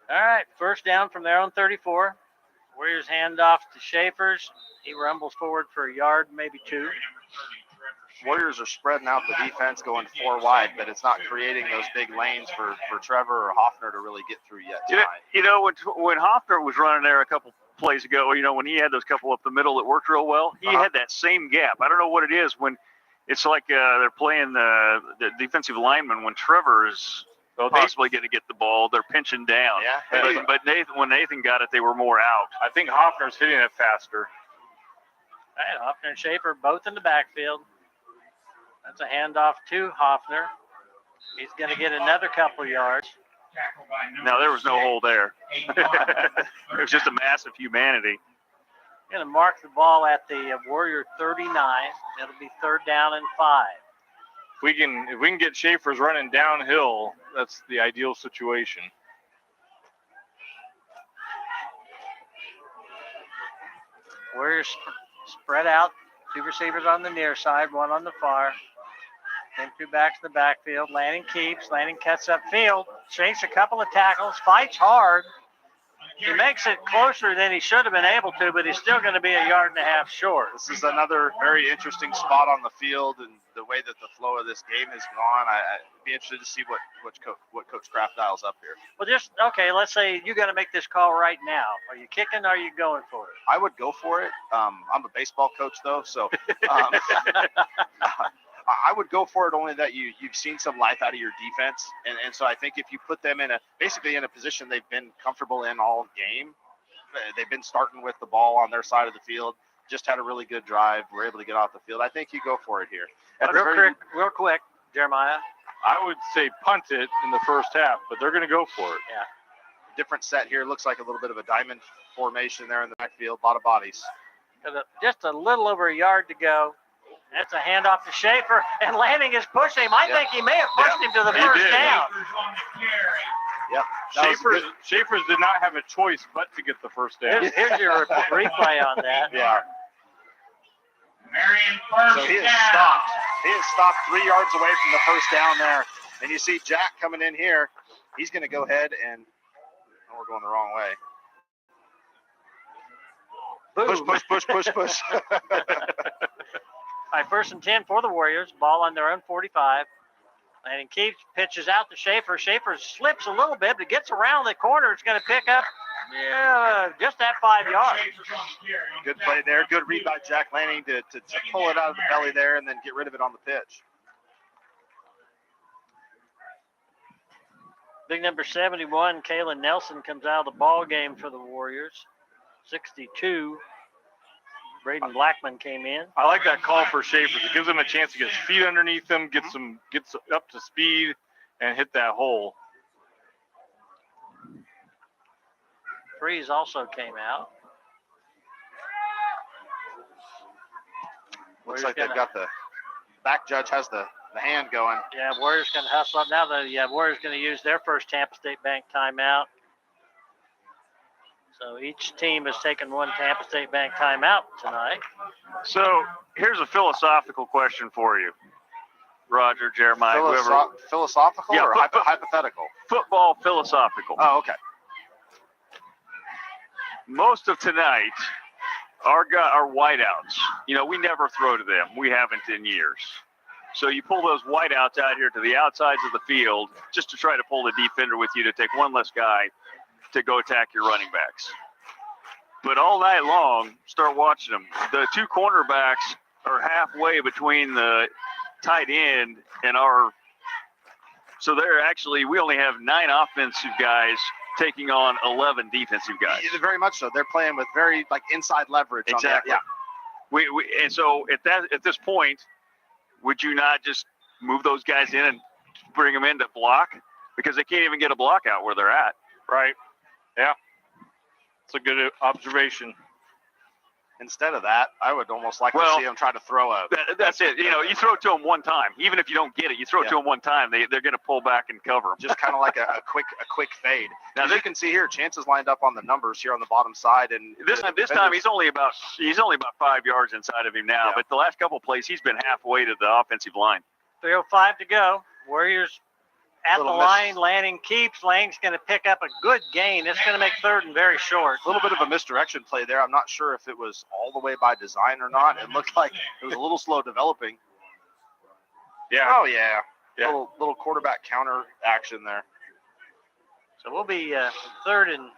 All right, 1st down from their own 34. Warriors hand off to Schaefer's. He rumbles forward for 1 yard, maybe 2. Warriors are spreading out the defense going 4 wide, but it's not creating those big lanes for Trevor or Hoffner to really get through yet tonight. When Hoffner was running there a couple plays ago, when he had those couple up the middle that worked real well, he had that same gap. I don't know what it is when it's like they're playing the defensive lineman when Trevor is possibly going to get the ball. They're pinching down. Yeah. But when Nathan got it, they were more out. I think Hoffner's hitting it faster. All right, Hoffner and Schaefer both in the backfield. That's a handoff to Hoffner. He's going to get another couple yards. No, there was no hole there. It was just a massive humanity. Going to mark the ball at the Warrior 39. It'll be 3rd down and 5. If we can get Schaefer's running downhill, that's the ideal situation. Warriors spread out. 2 receivers on the near side, 1 on the far. Then 2 backs in the backfield. Lanning keeps. Lanning cuts up field. Shakes a couple of tackles. Fights hard. He makes it closer than he should have been able to, but he's still going to be 1.5 yards short. This is another very interesting spot on the field, and the way that the flow of this game has gone. I'd be interested to see what Coach Kraft dials up here. Well, let's say you got to make this call right now. Are you kicking or are you going for it? I would go for it. I'm a baseball coach, though, so I would go for it only that you've seen some life out of your defense. And so I think if you put them in a position they've been comfortable in all game, they've been starting with the ball on their side of the field, just had a really good drive, were able to get off the field. I think you go for it here. Real quick, Jeremiah. I would say punt it in the first half, but they're going to go for it. Yeah. Different set here. Looks like a little bit of a diamond formation there in the backfield. A lot of bodies. Just a little over 1 yard to go. That's a handoff to Schaefer, and Lanning is pushing him. I think he may have pushed him to the he first did. down. Schaefer's on the carry. Yep. That was good. Schaefer's did not have a choice but to get the first down. Here's your replay on that. Yeah. Marion first So he is down. stopped. He is stopped 3 yards away from the first down there. And you see Jack coming in here. He's going to go ahead and we're going the wrong way. Boom. Push. All right, 1st and 10 for the Warriors. Ball on their own 45. Lanning keeps, pitches out to Schaefer. Schaefer slips a little bit, but gets around the corner. It's going to pick up, just that 5 yards. Schaefer's on the carry. On Good the play there. left. Good read by Jack Lanning to pull it out of the belly there and then get rid of it on the pitch. Big number 71, Kalen Nelson, comes out of the ball game for the Warriors. 62, Braden Blackman came in. I like that call for Schaefer. It gives him a chance to get his feet underneath him, gets up to speed, and hit that hole. Freeze also came out. Looks like they've got the back judge has the hand going. Yeah, Warriors going to hustle up. Now the Warriors going to use their first Tampa State Bank timeout. So each team has taken one Tampa State Bank timeout tonight. So here's a philosophical question for you, Roger, Jeremiah, whoever. Philosophical Yeah, or hypothetical? Football philosophical. Oh, okay. Most of tonight, our wideouts, we never throw to them. We haven't in years. So you pull those wideouts out here to the outsides of the field just to try to pull the defender with you to take one less guy to go attack your running backs. But all night long, start watching them. The two cornerbacks are halfway between the tight end and so we only have 9 offensive guys taking on 11 defensive guys. Yeah, very much so. They're playing with very inside leverage. Exactly. On that. Yeah. And so at this point, would you not just move those guys in and bring them in to block? Because they can't even get a block out where they're at. Right. Yeah. It's a good observation. Instead of that, I would almost like to see them try to throw a. That's it. You throw it to them one time. Even if you don't get it, you throw it to them one time. They're going to pull back and cover them. Just kind of like a quick fade. Now As you can see here, chances lined up on the numbers here on the bottom side, and this time he's only about 5 yards inside of him now. Yeah. But the last couple of plays, he's been halfway to the offensive line. 3:05 to go. Warriors at the Little line. Lanning keeps. Lang's going to pick up a good gain. It's going to make 3rd and very short. a little bit of a misdirection play there. I'm not sure if it was all the way by design or not. It looked like it was a little slow developing. Yeah. Oh yeah. Yeah. Little quarterback counter action there. So we'll be 3rd and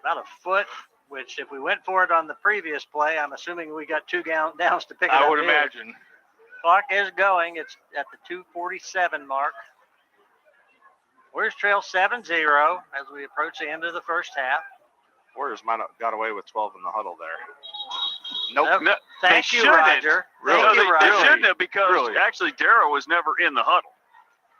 about a foot, which if we went for it on the previous play, I'm assuming we got 2 downs to pick it up. I would here. imagine. Clock is going. It's at the 2:47 mark. Warriors trail 7-0 as we approach the end of the first half. Warriors might have got away with 12 in the huddle there. Nope. No, Thank they you, shouldn't. Roger. Really? Thank you, They Roger. shouldn't have because Really? actually Darrow was never in the huddle.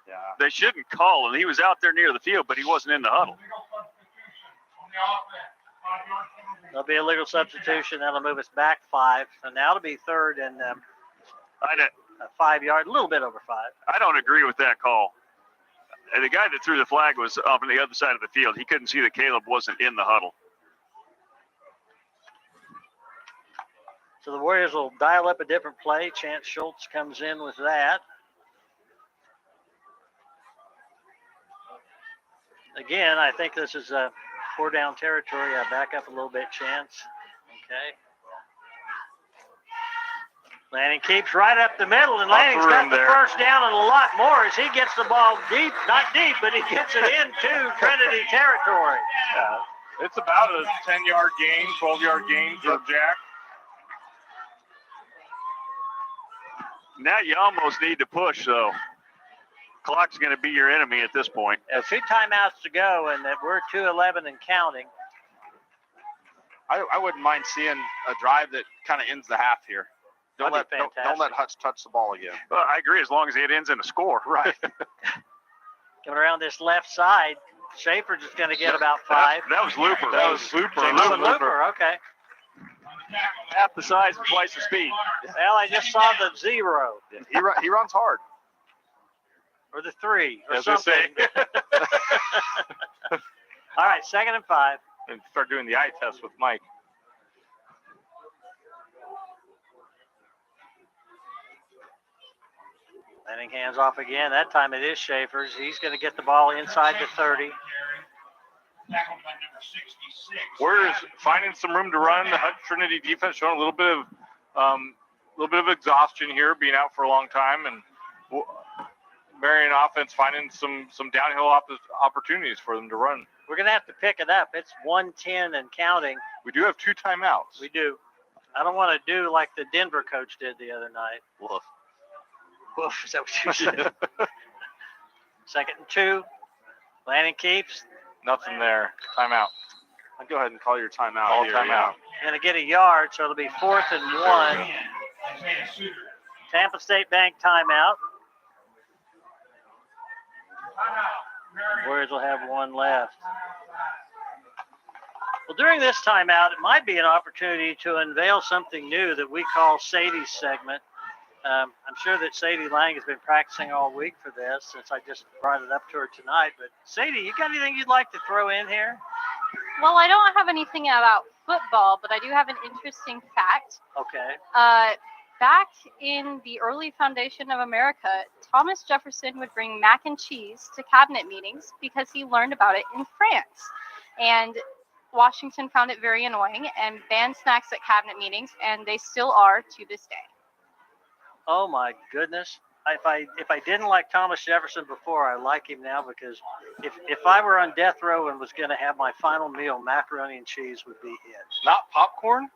Yeah. They shouldn't call him. He was out there near the field, but he wasn't in the huddle. On the offense. 5 yards from the There'll be a legal substitution. That'll move us back 5. So now it'll be 3rd and 5 yard, a little bit over 5. I don't agree with that call. And the guy that threw the flag was off on the other side of the field. He couldn't see that Caleb wasn't in the huddle. So the Warriors will dial up a different play. Chance Schultz comes in with that. Again, I think this is a 4-down territory. I back up a little bit, Chance. Okay. Lanning keeps right up the middle, and Lanning's got the first down and a lot more as he gets the ball deep, not deep, but he gets it into Trinity territory. It's about a 10-yard gain, 12-yard gain for Jack. Now you almost need to push, though. Clock's going to be your enemy at this point. 2 timeouts to go, and that we're 2:11 and counting. I wouldn't mind seeing a drive that kind of ends the half here. Don't That'd let be don't let Hutch touch the ball again. Well, I agree, as long as it ends in a score. Right. Coming around this left side, Schaefer's just going to get about 5. That was Looper. That was Looper. Oh, Looper, okay. half the size and twice the speed. Well, I just saw the 0 He runs hard. or the 3 or As they say. something. All right, 2nd and 5. And start doing the eye test with Mike. Landing hands off again. That time it is Schaefer's. He's going to get the ball inside the 30. Tackled by number 66. Warriors finding some room to run. The Hutch Trinity defense showing a little bit of exhaustion here, being out for a long time, and Marion offense finding some downhill opportunities for them to run. We're going to have to pick it up. It's 1:10 and counting. We do have 2 timeouts. We do. I don't want to do like the Denver coach did the other night. Woof. Woof, is that what you said? 2nd and 2. Landing keeps. Nothing there. Timeout. I'll go ahead and call your timeout. All here, timeout. Going to get a yard, so it'll be 4th and 1. Isaiah Suter. Tampa State Bank timeout. Warriors will have 1 left. Well, during this timeout, it might be an opportunity to unveil something new that we call Sadie's segment. I'm sure that Sadie Lang has been practicing all week for this since I just brought it up to her tonight. But Sadie, you got anything you'd like to throw in here? Well, I don't have anything about football, but I do have an interesting fact. Okay. Back in the early foundation of America, Thomas Jefferson would bring mac and cheese to cabinet meetings because he learned about it in France. And Washington found it very annoying and banned snacks at cabinet meetings, and they still are to this day. Oh my goodness. If I didn't like Thomas Jefferson before, I like him now, because if I were on death row and was going to have my final meal, macaroni and cheese would be it. Not popcorn?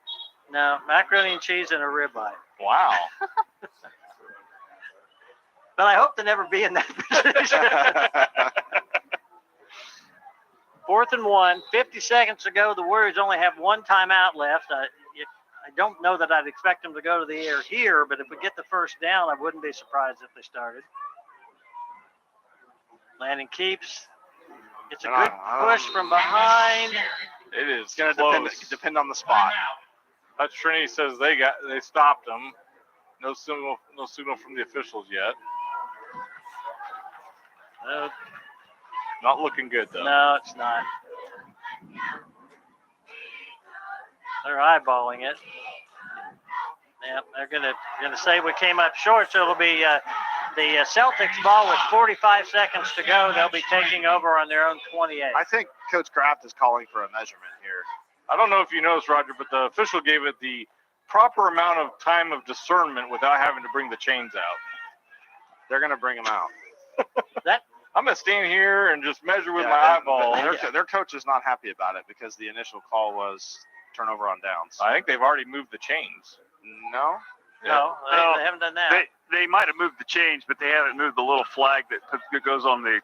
No, macaroni and cheese and a ribeye. Wow. But I hope to never be in that position. 4th and 1, 50 seconds to go. The Warriors only have 1 timeout left. I don't know that I'd expect them to go to the air here, but if we get the first down, I wouldn't be surprised if they started. Landing keeps. It's a good push from behind. It is It's going to depend on the spot. Hutch Trinity says they stopped them. No signal from the officials yet. Not looking good though. No, it's not. They're eyeballing it. Yeah, they're gonna say we came up short, so it'll be the Celtics ball with 45 seconds to go. They'll be taking over on their own 28. I think Coach Kraft is calling for a measurement here. I don't know if you noticed, Roger, but the official gave it the proper amount of time of discernment without having to bring the chains out. They're going to bring them out. I'm going to stand here and just measure with Yeah, my and eyeball. their coach is not happy about it because the initial call was turnover on downs. I think they've already moved the chains. No? No, No. they haven't done that. They might have moved the chains, but they haven't moved the little flag that goes on the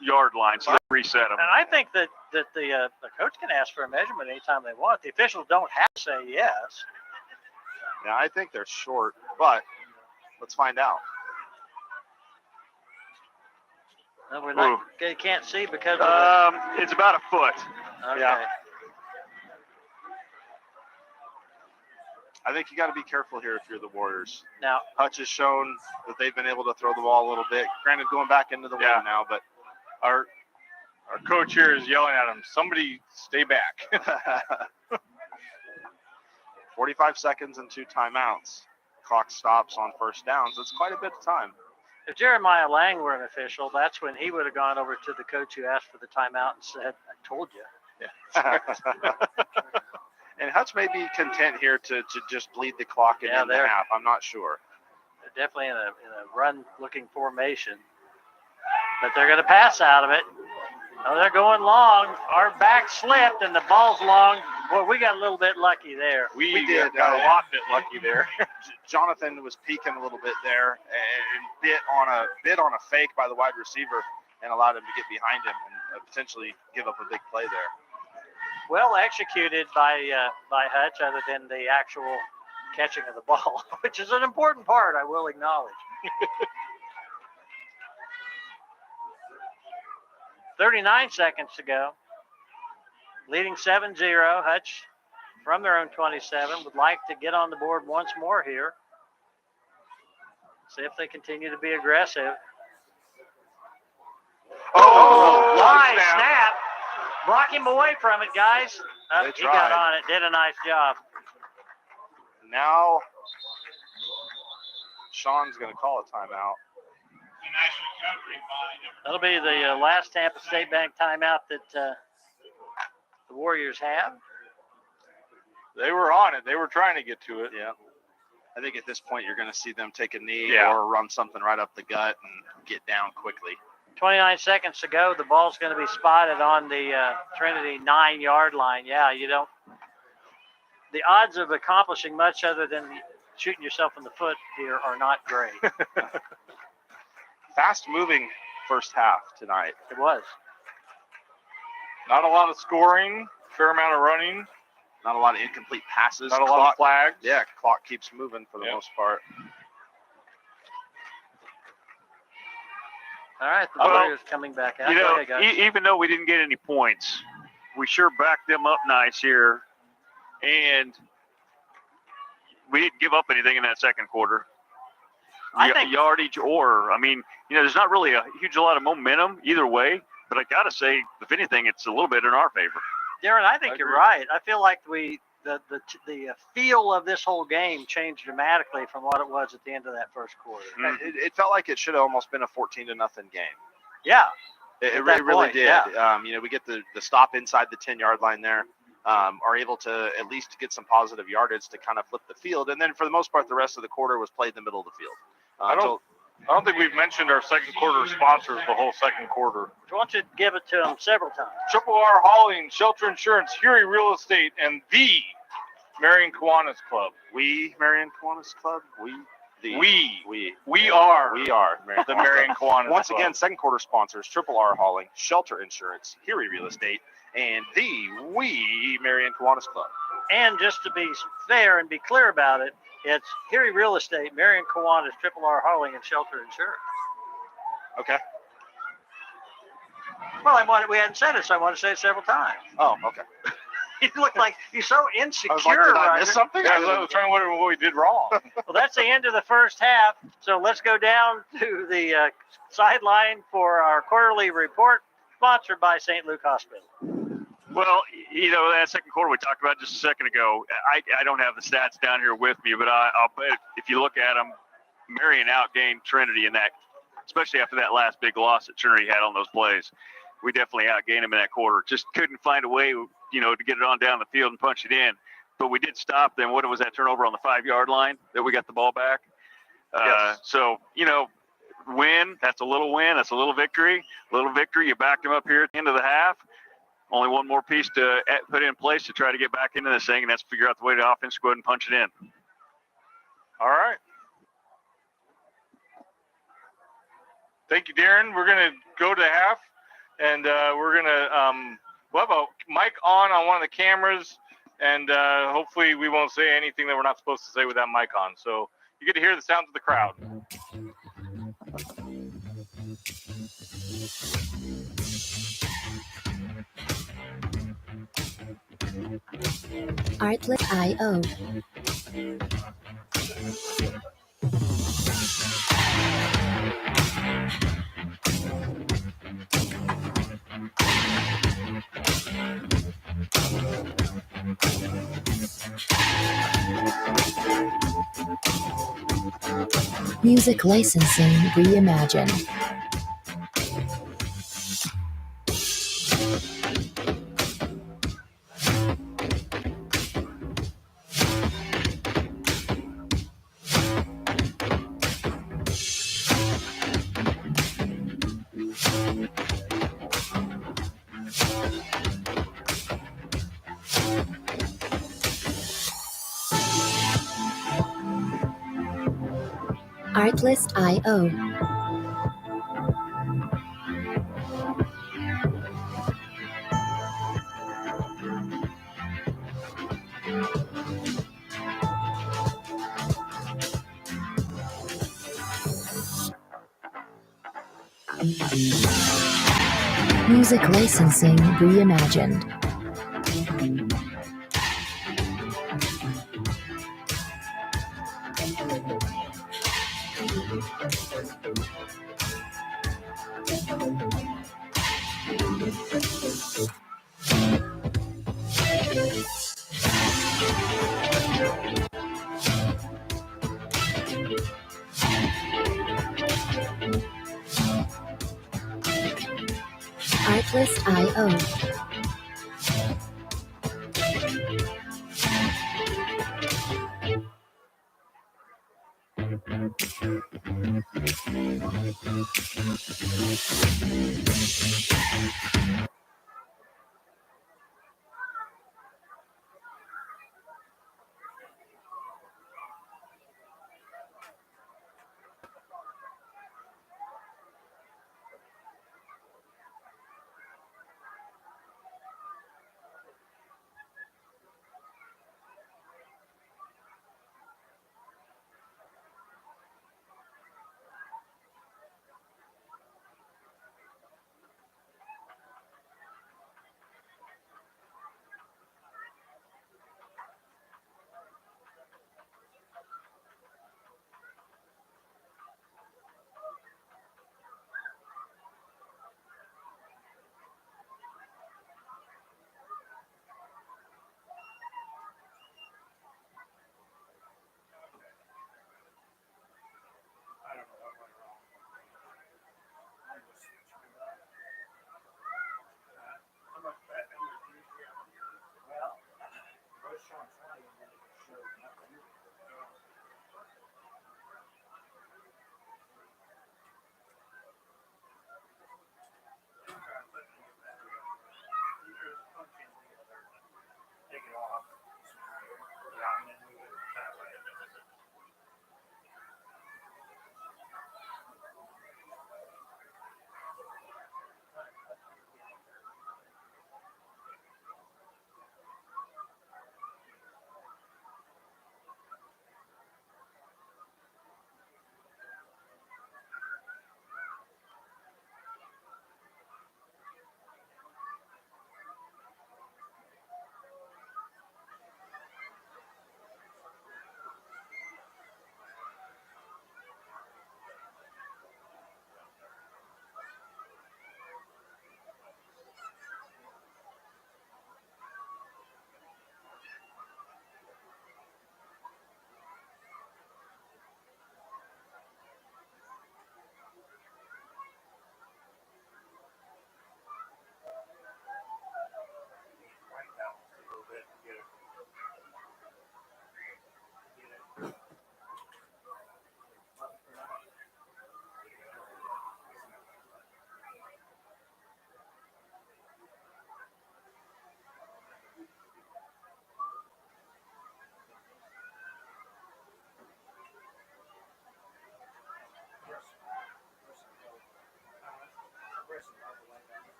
yard line, so they reset them. And I think that the coach can ask for a measurement anytime they want. The officials don't have to say yes. Yeah, I think they're short, but let's find out. No, we're not. You can't see because of It's about a foot. okay. Yeah. I think you got to be careful here if you're the Warriors. Now, Hutch has shown that they've been able to throw the ball a little bit. Granted, going back into the wind now, but Our coach here is yelling at him, somebody stay back. 45 seconds and 2 timeouts. Clock stops on first downs. That's quite a bit of time. if Jeremiah Lang were an official, that's when he would have gone over to the coach who asked for the timeout and said, "I told you." And Hutch may be content here to just bleed the clock in the they're- half. I'm not sure. They're definitely in a run-looking formation, but they're going to pass out of it. Oh, they're going long. Our back slipped and the ball's long. Boy, we got a little bit lucky there. We did, got a lot bit lucky there. Jonathan was peeking a little bit there and bit on a fake by the wide receiver and allowed him to get behind him and potentially give up a big play there. Well executed by Hutch, other than the actual catching of the ball, which is an important part, I will acknowledge. 39 seconds to go. Leading 7-0. Hutch from their own 27 would like to get on the board once more here. See if they continue to be aggressive. Oh, high snap. Block him away from it, guys. He got tried. on it, did a nice job. Now, Sean's going to call a timeout. A nice recovery by That'll number be the last Tampa State Bank timeout that the Warriors have. They were on it. They were trying to get to it. Yeah. I think at this point you're going to see them take a knee Yeah. or run something right up the gut and get down quickly. 29 seconds to go. The ball's going to be spotted on the Trinity 9-yard line. Yeah, you don't. The odds of accomplishing much other than shooting yourself in the foot here are not great. Fast-moving first half tonight. It was. Not a lot of scoring, fair amount of running, Not a lot of incomplete passes. not a lot of flags. Yeah, clock keeps moving for the Yep. most part. All right, the Well, Warriors coming back out. You Go know, ahead, guys. even though we didn't get any points, we sure backed them up nice here, and we didn't give up anything in that second quarter. I think- Yardage there's not really a huge lot of momentum either way, but I got to say, if anything, it's a little bit in our favor. Darren, I think I you're agree. right. I feel like the feel of this whole game changed dramatically from what it was at the end of that first quarter. Mm. It felt like it should have almost been a 14-0 game. Yeah, It At that really point, did. yeah. We get the stop inside the 10-yard line there, are able to at least get some positive yardage to kind of flip the field. And then for the most part, the rest of the quarter was played in the middle of the field. I don't think we've mentioned our second quarter sponsors the whole second quarter. I want you to give it to them several times. Triple R Hauling, Shelter Insurance, Huey Real Estate, and the Marion Kiwanis Club. We, Marion Kiwanis Club, we are Marion the Kiwanis Marion Club. Kiwanis Once Club. again, second quarter sponsors, Triple R Hauling, Shelter Insurance, Huey Real Estate, and the Marion Kiwanis Club. And just to be fair and be clear about it, it's Huey Real Estate, Marion Kiwanis, Triple R Hauling, and Shelter Insurance. Okay. Well, we hadn't said it, so I want to say it several times. Oh, okay. You look like you're so insecure, I was like, did I Roger. miss something? Yeah, I was trying to wonder what we did wrong. Well, that's the end of the first half. So let's go down to the sideline for our quarterly report, sponsored by St. Luke Hospital. Well, that second quarter we talked about just a second ago, I don't have the stats down here with me, but I'll bet if you look at them, Marion outgained Trinity in that, especially after that last big loss that Trinity had on those plays. We definitely outgained them in that quarter. Just couldn't find a way, to get it on down the field and punch it in. But we did stop them. What was that turnover on the 5-yard line that we got the ball back? Yes. So, win, that's a little win. That's a little victory. You backed them up here at the end of the half. Only one more piece to put in place to try to get back into this thing, and that's figure out the way to offense, go ahead and punch it in. All right. Thank you, Darren. We're going to go to half, and we're going to we'll have a mic on one of the cameras, and hopefully we won't say anything that we're not supposed to say with that mic on. So you get to hear the sounds of the crowd. Artlist.io. Music licensing reimagined. Artlist.io. Music licensing reimagined. Cyclist.io.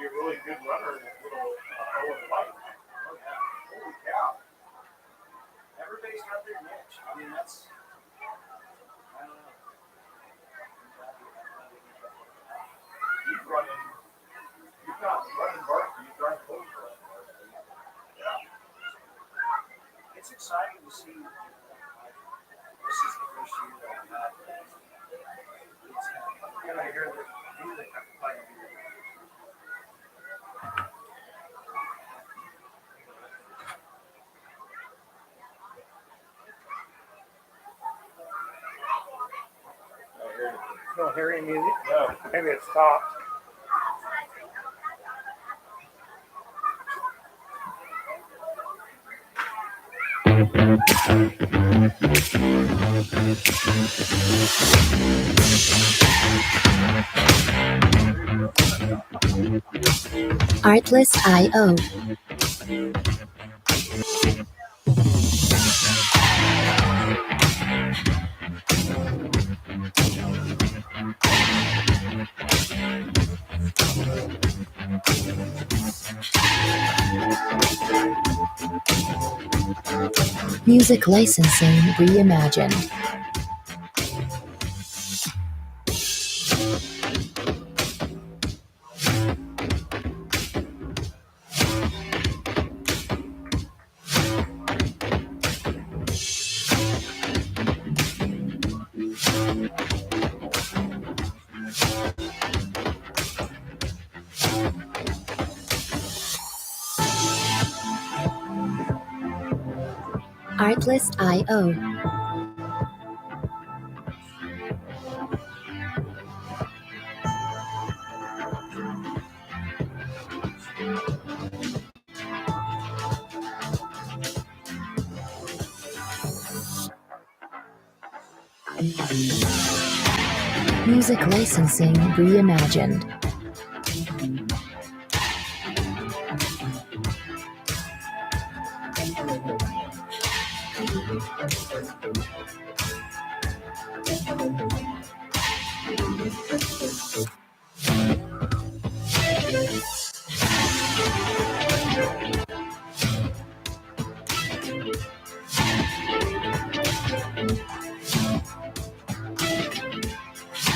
a really good runner in this little Owen fight. Oh, yeah. Holy cow. Everybody's got their niche. I mean, that's, I don't know. He's running, he's not running varsity, he's running close to running varsity. Yeah. It's exciting to see. This is the first year that I've had. And I hear that these are the kind of fighting. No Harry music? No. Maybe it stopped. Artlist IO. Music licensing reimagined. Artlist IO. Music licensing reimagined.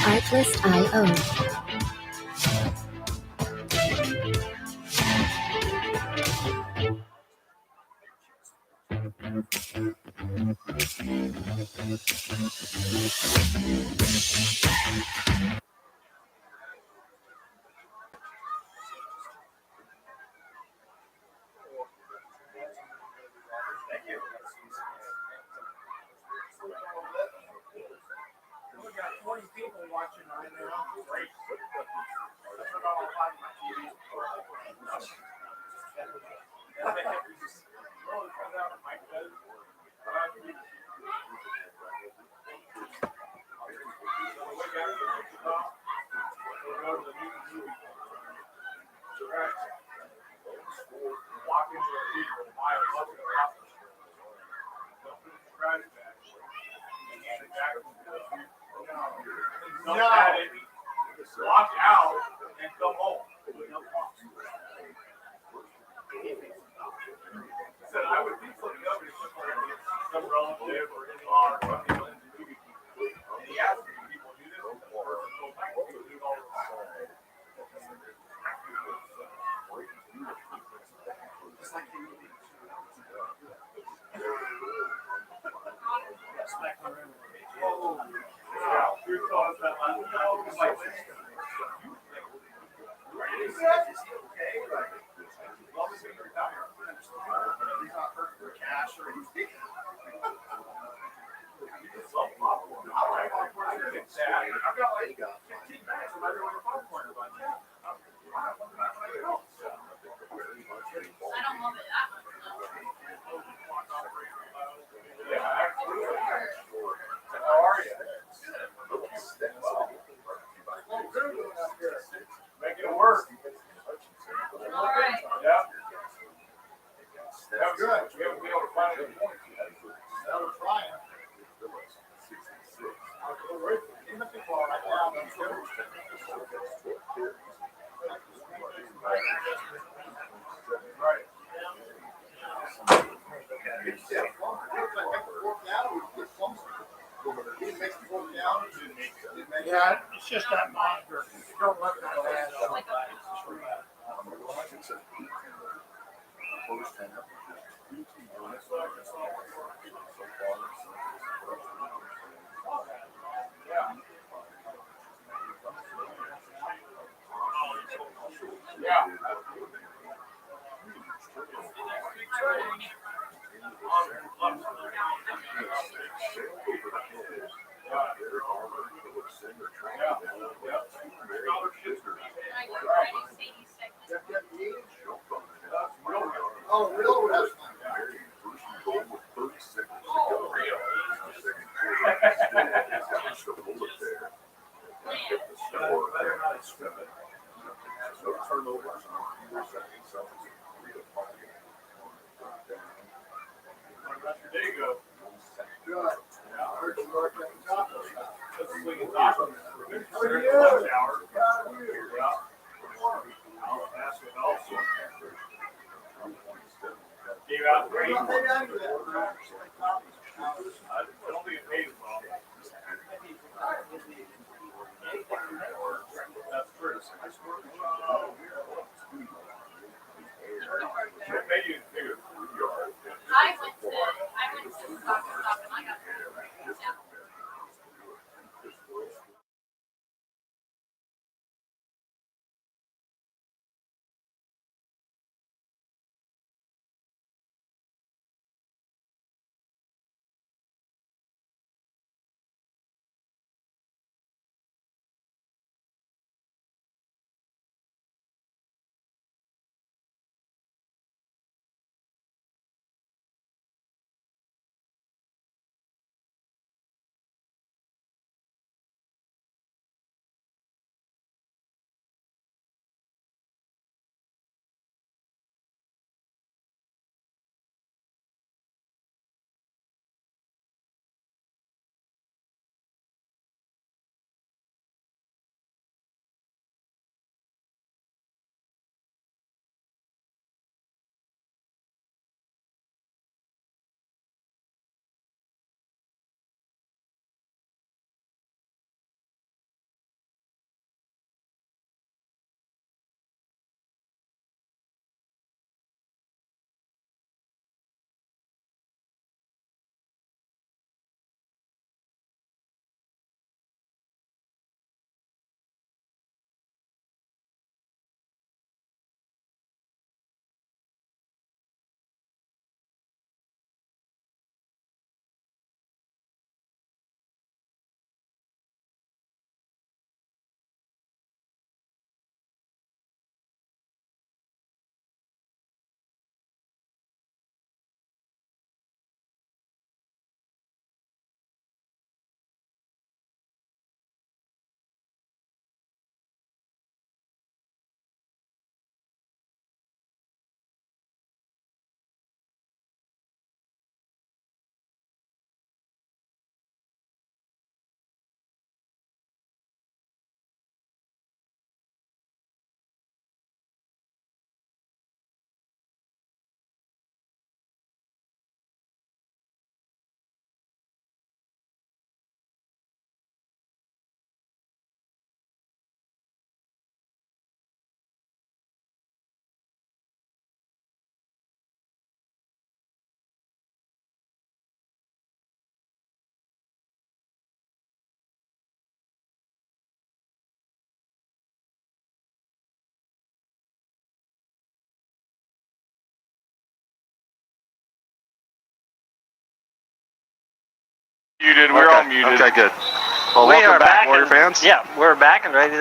Artlist IO. We got 20 people watching right now. Great. That's about all five of my TVs. Walk into a theater and buy a bucket of popcorn. They'll put it in the trash bag and hand it back to them. No. Walk out and come home with no cost. Said I would be putting up with some relative or in-law or something in the movie. And he asked me, people do this, and the person goes back and do it all the time. Just like the movie. Smack my room. Oh, yeah. Through thoughts that like, no, it's like this. Is he okay? Like, as long as he's retired, he's not hurt for cash or anything. Some popcorn. I like popcorn. It's sad. I've got like 15 bags of everyone popcorn. I don't love it that much. Yeah, absolutely. How are you? Making it work. All right. Yeah. That's good. We haven't been able to find any points yet. Now we're trying. Even if people are right now, that's good. Yeah, it's just that monitor. Don't let that last. Oh, really? That's There you go. Good. I heard you work at the top of stuff. Let's swing it back on this. How are you? How are you? Yeah. I'll ask it also. Gave out great. I don't think it pays well. That's true. Maybe you figure. I went to the doctor's shop and I got Muted. We're all muted. Okay, good. Well, We welcome are back, Warrior and, fans. Yeah, we're back and ready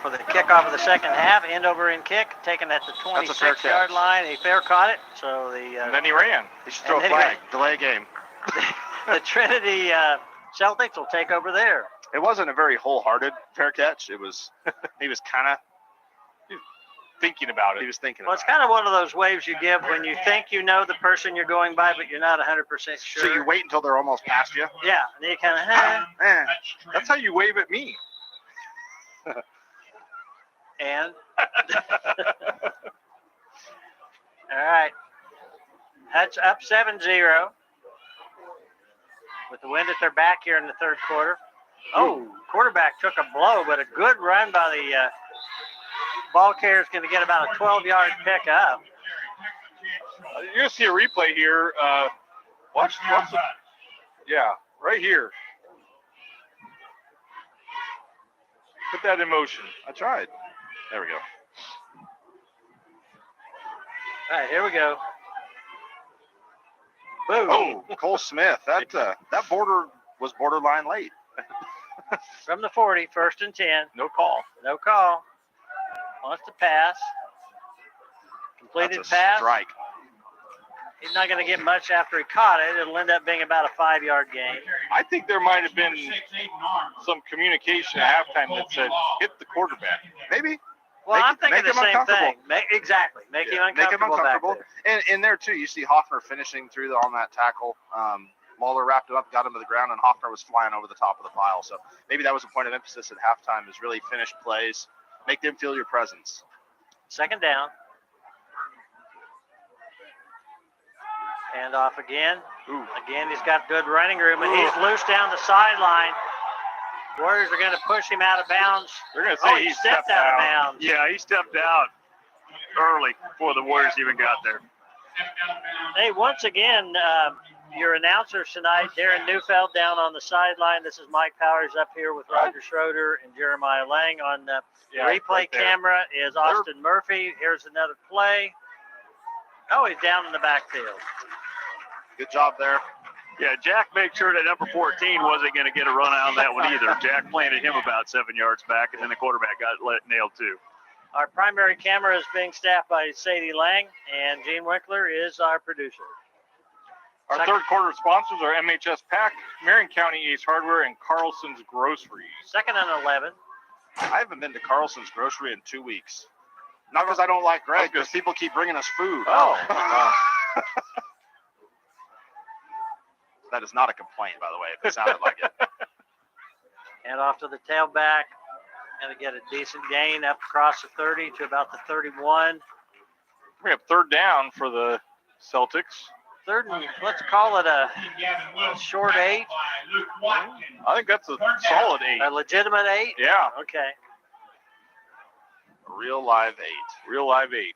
for the kickoff of the second half. End over end kick, taken at the That's a fair 26-yard catch. line. A fair caught it. So And then he ran. He should throw a And then he flag. Delay game. the Trinity Celtics will take over there. It wasn't a very wholehearted fair catch. It was. He was kind of. Thinking about it. He was thinking Well, it's about kind of one of those waves you give when you think you know the person you're going by, but you're not 100% it. sure. So you wait until they're almost past you. Yeah, and then you kind of, Eh. That's how you wave at me. and All right. Hutch up 7-0 with the wind at their back here in the third quarter. Oh, quarterback took a blow, but a good run by the ball carrier is going to get about a 12-yard pickup. You're going to see a replay here. Watch the, yeah, right here. Put that in motion. I tried. There we go. All right, here we go. Boom. Oh, Cole Smith. That was borderline late. From the 40, 1st and 10. No call. No call. Wants to pass. Completed That's a pass. strike. He's not going to get much after he caught it. It'll end up being about a 5-yard gain. I think there might have been some communication at halftime that said, hit the quarterback. Maybe. Well, I'm thinking make the him same uncomfortable. thing. Exactly. Make him uncomfortable. Back there. And in there, too, you see Hoffner finishing through on that tackle. Lawler wrapped him up, got him to the ground, and Hoffner was flying over the top of the pile. So maybe that was a point of emphasis at halftime, is really finish plays, make them feel your presence. 2nd down. Hand off again. Ooh. Again, he's got good running room, and he's loose down the sideline. Warriors are going to push him out of bounds. They're going to say he stepped out of bounds. Yeah, he stepped out early before the Warriors even got there. Hey, once again, your announcers tonight, Darren Neufeld down on the sideline. This is Mike Powers up here with Roger Schroeder and Jeremiah Lang. On the replay right there. camera is Austin Murphy. Here's another play. Oh, he's down in the backfield. Good job there. Yeah, Jack made sure that number 14 wasn't going to get a run out on that one either. Jack planted him about 7 yards back, and then the quarterback got nailed too. Our primary camera is being staffed by Sadie Lang, and Gene Winkler is our producer. Our third quarter sponsors are MHS Pack, Marion County Ace Hardware, and Carlson's Groceries. 2nd and 11. I haven't been to Carlson's Grocery in 2 weeks. Not because I don't like Greg, because people keep bringing us food. Oh. That is not a complaint, by the way, if it sounded like it. And off to the tailback. Going to get a decent gain up across the 30 to about the 31. We have 3rd down for the Celtics. 3rd and let's call it a short 8. I think that's a solid 8. A legitimate 8? Yeah, Okay. A real live 8. real live 8.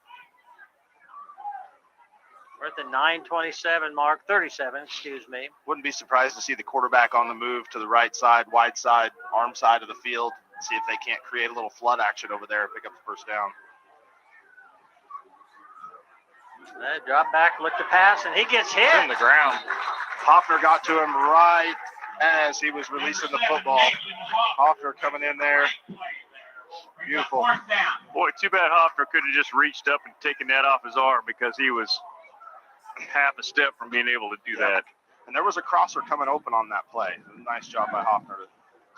We're at the 9:27 mark, 37, excuse me. Wouldn't be surprised to see the quarterback on the move to the right side, wide side, arm side of the field. See if they can't create a little flood action over there and pick up the 1st down. Drop back, look to pass, and he gets hit. In the ground. Hoffner got to him right as he was releasing the football. Hoffner coming in there. Beautiful. Boy, too bad Hoffner could have just reached up and taken that off his arm, because he was half a step from being able to do that. And there was a crosser coming open on that play. Nice job by Hoffner to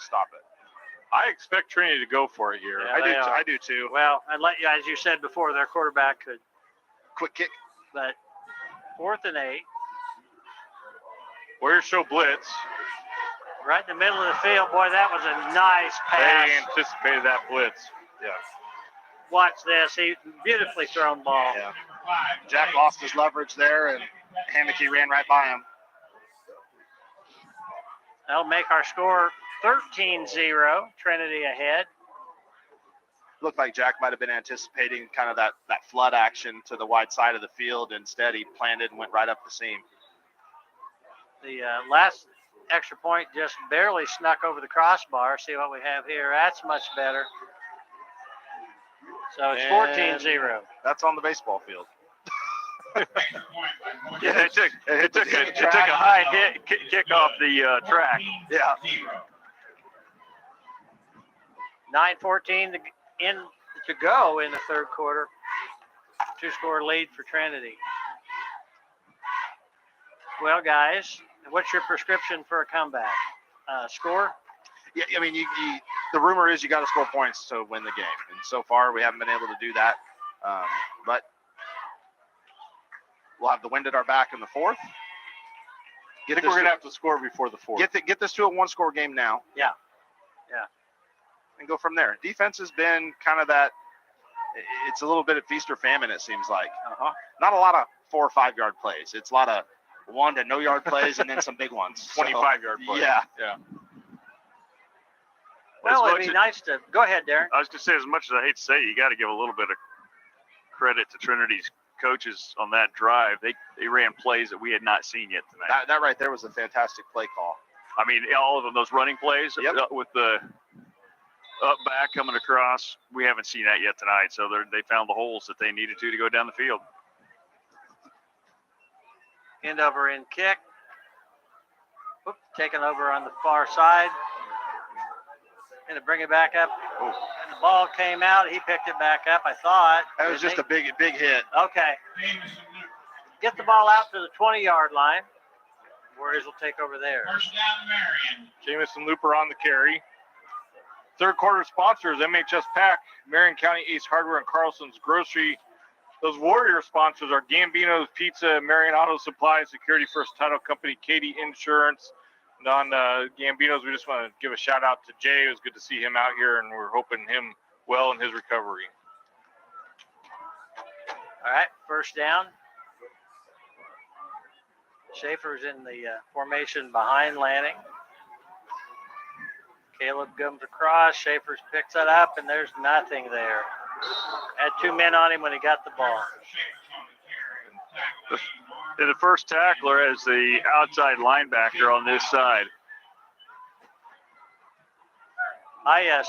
stop it. I expect Trinity to go for it here. Yeah, I do too. Well, as you said before, their quarterback could. Quick kick. But 4th and 8. Warriors show blitz. Right in the middle of the field. Boy, that was a nice pass. They anticipated that blitz. Yeah. Watch this. He beautifully thrown ball. Yeah. Jack lost his leverage there, and Hammocky ran right by him. That'll make our score 13-0. Trinity ahead. Looked like Jack might have been anticipating kind of that flood action to the wide side of the field. Instead, he planted and went right up the seam. The last extra point just barely snuck over the crossbar. See what we have here. That's much better. So it's 14-0. That's on the baseball field. Yeah, it took a high hit kick off the track. Yeah. 9:14 to go in the third quarter. 2-score lead for Trinity. Well, guys, what's your prescription for a comeback? Score? Yeah, I mean, the rumor is you got to score points to win the game, and so far we haven't been able to do that. But we'll have the wind at our back in the 4th. I think we're going to have to score before the 4th. Get this to a 1-score game now. Yeah. And go from there. Defense has been kind of that it's a little bit of feast or famine, it seems like. Not a lot of 4 or 5 yard plays. It's a lot of 1 to no yard plays and then some big ones. 25-yard plays. Yeah. Well, As it'd much be as- nice to go ahead, Darren. I was going to say, as much as I hate to say, you got to give a little bit of credit to Trinity's coaches on that drive. They ran plays that we had not seen yet tonight. That right there was a fantastic play call. I mean, all of them, those running plays with the up back coming across, we haven't seen that yet tonight. So they found the holes that they needed to go down the field. End over end kick. Whoop, taken over on the far side. Going to bring it back up. Oh. And the ball came out. He picked it back up, I thought. That was just a big hit. Okay. Get the ball out to the 20-yard line. Warriors will take over there. First down, Marion. Jamison Looper on the carry. Third quarter sponsors, MHS Pack, Marion County Ace Hardware, and Carlson's Grocery. Those Warrior sponsors are Gambino's Pizza, Marion Auto Supply, Security First Title Company, Katie Insurance. And on Gambino's, we just want to give a shout out to Jay. It was good to see him out here, and we're hoping him well in his recovery. All right, first down. Schaefer's in the formation behind Lanning. Caleb comes across. Schaefer's picks it up, and there's nothing there. Had 2 men on him when he got the ball. The first tackler is the outside linebacker on this side. I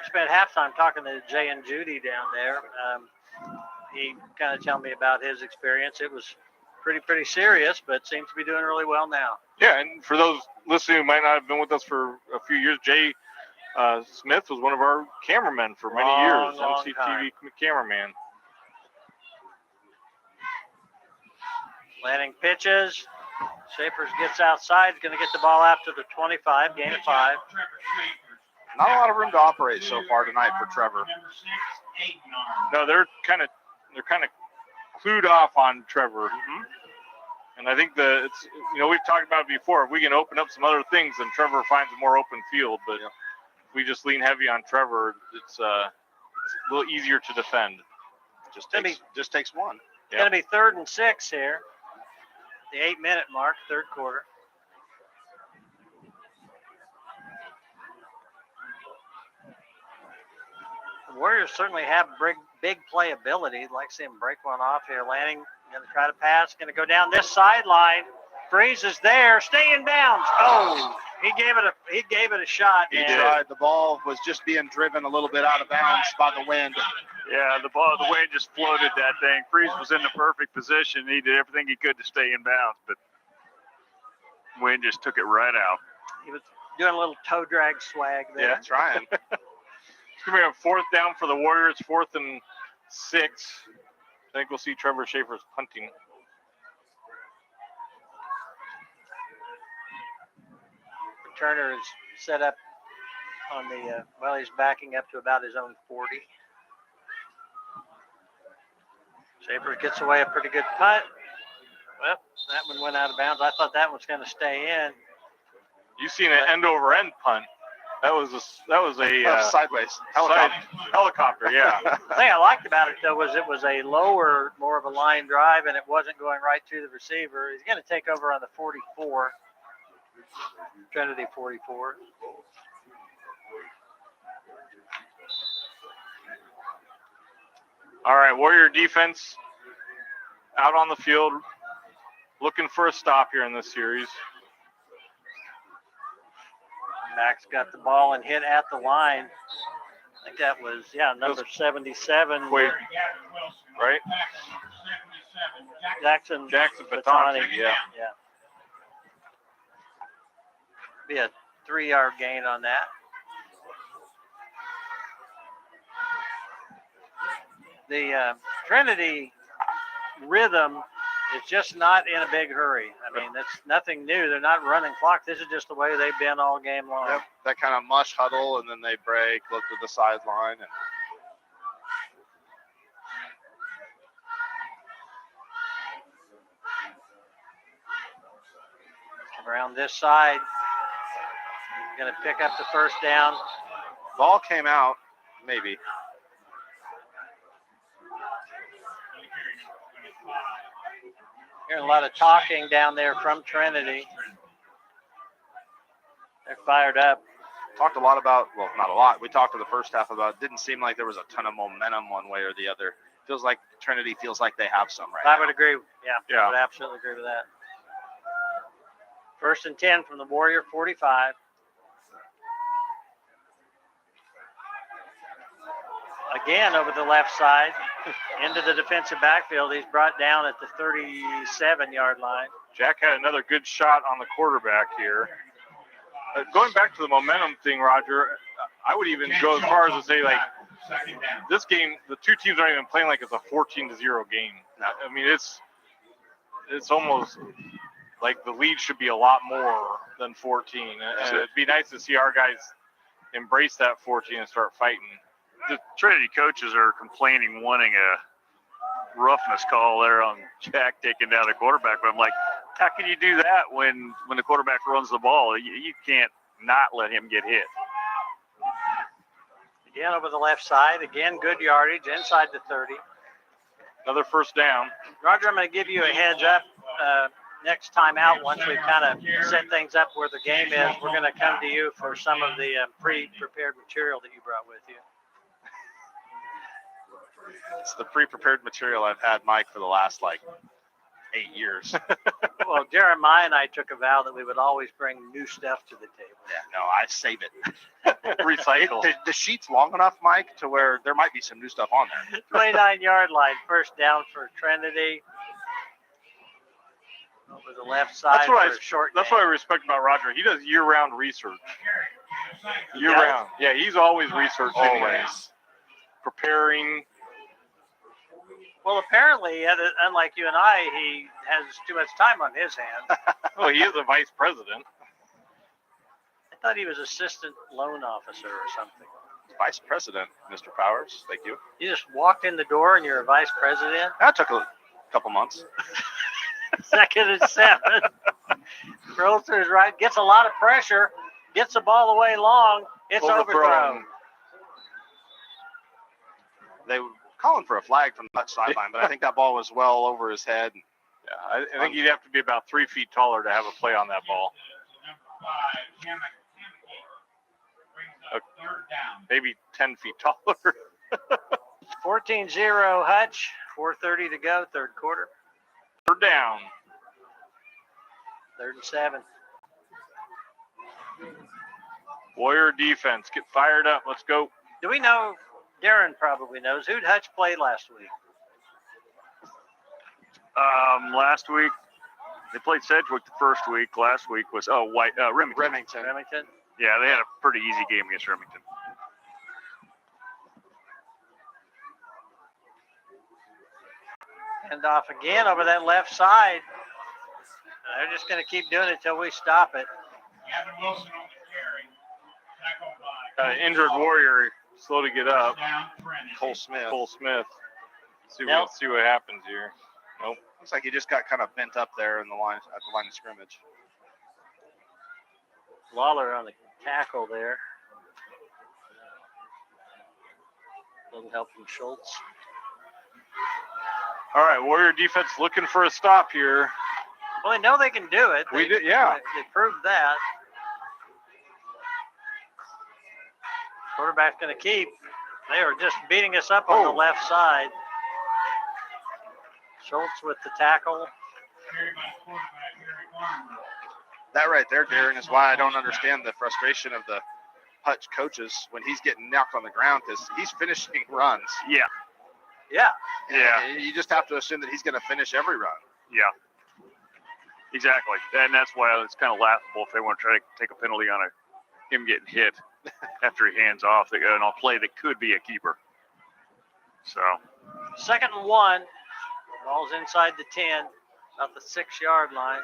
spent halftime talking to Jay and Judy down there. He kind of told me about his experience. It was pretty serious, but seems to be doing really well now. Yeah, and for those listening who might not have been with us for a few years, Jay Smith was one of our cameramen for many years, mctv cameraman. Lanning pitches. Schaefer gets outside, going to get the ball out to the 25, gain of 5. Not a lot of room to operate so far tonight for Trevor. No, they're kind of clued off on Trevor. And I think we've talked about it before. If we can open up some other things, then Trevor finds a more open field. But if we just lean heavy on Trevor, it's a little easier to defend. Just takes one. It's going to be 3rd and 6 here. The 8-minute mark, third quarter. The Warriors certainly have big playability. Like seeing him break one off here. Lanning going to try to pass. Going to go down this sideline. Freeze is there. Stay in bounds. Oh, he gave it a shot. He tried. The ball was just being driven a little bit out of bounds by the wind. Yeah, the wind just floated that thing. Freeze was in the perfect position. He did everything he could to stay in bounds, but wind just took it right out. He was doing a little toe drag swag there. Yeah, trying. It's going to be a 4th down for the Warriors, 4th and 6. I think we'll see Trevor Schaefer's punting. Turner is set up on the, he's backing up to about his own 40. Schaefer gets away a pretty good punt. Well, that one went out of bounds. I thought that was going to stay in. You've seen an end-over-end punt. That was a sideways helicopter. Yeah. The thing I liked about it, though, was it was a lower, more of a line drive, and it wasn't going right to the receiver. He's going to take over on the 44. Trinity 44. All right, Warrior defense out on the field, looking for a stop here in this series. Max got the ball and hit at the line. I think that was, number 77. Wait, right? Jackson Batani, yeah. Be a 3-yard gain on that. The Trinity rhythm is just not in a big hurry. I mean, it's nothing new. They're not running clock. This is just the way they've been all game long. Yep, that kind of mush huddle, and then they break, look to the sideline. And around this side, going to pick up the first down. Ball came out, maybe. Hearing a lot of talking down there from Trinity. They're fired up. Talked a lot about, well, not a lot. We talked to the first half about, it didn't seem like there was a ton of momentum one way or the other. Feels like Trinity feels like they have some right I now. would agree. Yeah, Yeah. I would absolutely agree with that. 1st and 10 from the Warrior 45. Again over the left side into the defensive backfield. He's brought down at the 37-yard line. Jack had another good shot on the quarterback here. Going back to the momentum thing, Roger, I would even go as far as to say, like, this game, the two teams aren't even playing like it's a 14-0 game. I mean, it's almost like the lead should be a lot more than 14. And it'd be nice to see our guys embrace that 14 and start fighting. The Trinity coaches are complaining, wanting a roughness call there on Jack taking down the quarterback. But I'm like, how can you do that when the quarterback runs the ball? You can't not let him get hit. Again over the left side. Again, good yardage inside the 30. Another first down. Roger, I'm going to give you a heads up next time out. Once we've kind of set things up where the game is, we're going to come to you for some of the pre-prepared material that you brought with you. It's the pre-prepared material I've had, Mike, for the last, 8 years. Well, Jeremiah and I took a vow that we would always bring new stuff to the table. Yeah, no, I save it. Recycle. The sheet's long enough, Mike, to where there might be some new stuff on there. 29-yard line, first down for Trinity. Over the left side That's what for a short That's gain. what I respect about Roger. He does year-round research. He Year-round. Yeah, he's always researching. Always. Preparing. Well, apparently, unlike you and I, he has too much time on his hands. Well, he is a vice president. I thought he was assistant loan officer or something. Vice President, Mr. Powers. Thank you. You just walked in the door and you're a vice president? That took a couple months. 2nd and 7. Throws to his right, gets a lot of pressure, gets the ball away long. It's overthrown. They were calling for a flag from the sideline, but I think that ball was well over his head. Yeah, I think you'd have to be about 3 feet taller to have a play on that ball. Maybe 10 feet taller. 14-0 Hutch, 4:30 to go, third quarter. Third down. 3rd and 7. Warrior defense, get fired up. Let's go. Do we know, Darren probably knows, who'd Hutch play last week? Last week, they played Sedgwick the first week. Last week was, Remington. Remington. Yeah, they had a pretty easy game against Remington. And off again over that left side. They're just going to keep doing it until we stop it. Gavin Wilson on the carry. Tackled by Injured Warrior, slow to get up. down Trinity. Cole Smith. Cole Smith. See Nope. what happens here. Nope. Looks like he just got kind of bent up there in the line at the line of scrimmage. Lawler on the tackle there. Little help from Schultz. All right, Warrior defense looking for a stop here. Well, they know they can do it. We did, yeah. They proved that. Quarterback's going to keep. They are just beating us up on the left side. Schultz with the tackle. Carried by the quarterback, Gary Farmer. That right there, Darren, is why I don't understand the frustration of the Hutch coaches when he's getting knocked on the ground, because he's finishing runs. Yeah. Yeah. And you just have to assume that he's going to finish every run. Yeah. Exactly. And that's why it's kind of laughable if they want to try to take a penalty on him getting hit after he hands off on a play that could be a keeper. So. 2nd and 1. Ball's inside the 10, about the 6-yard line.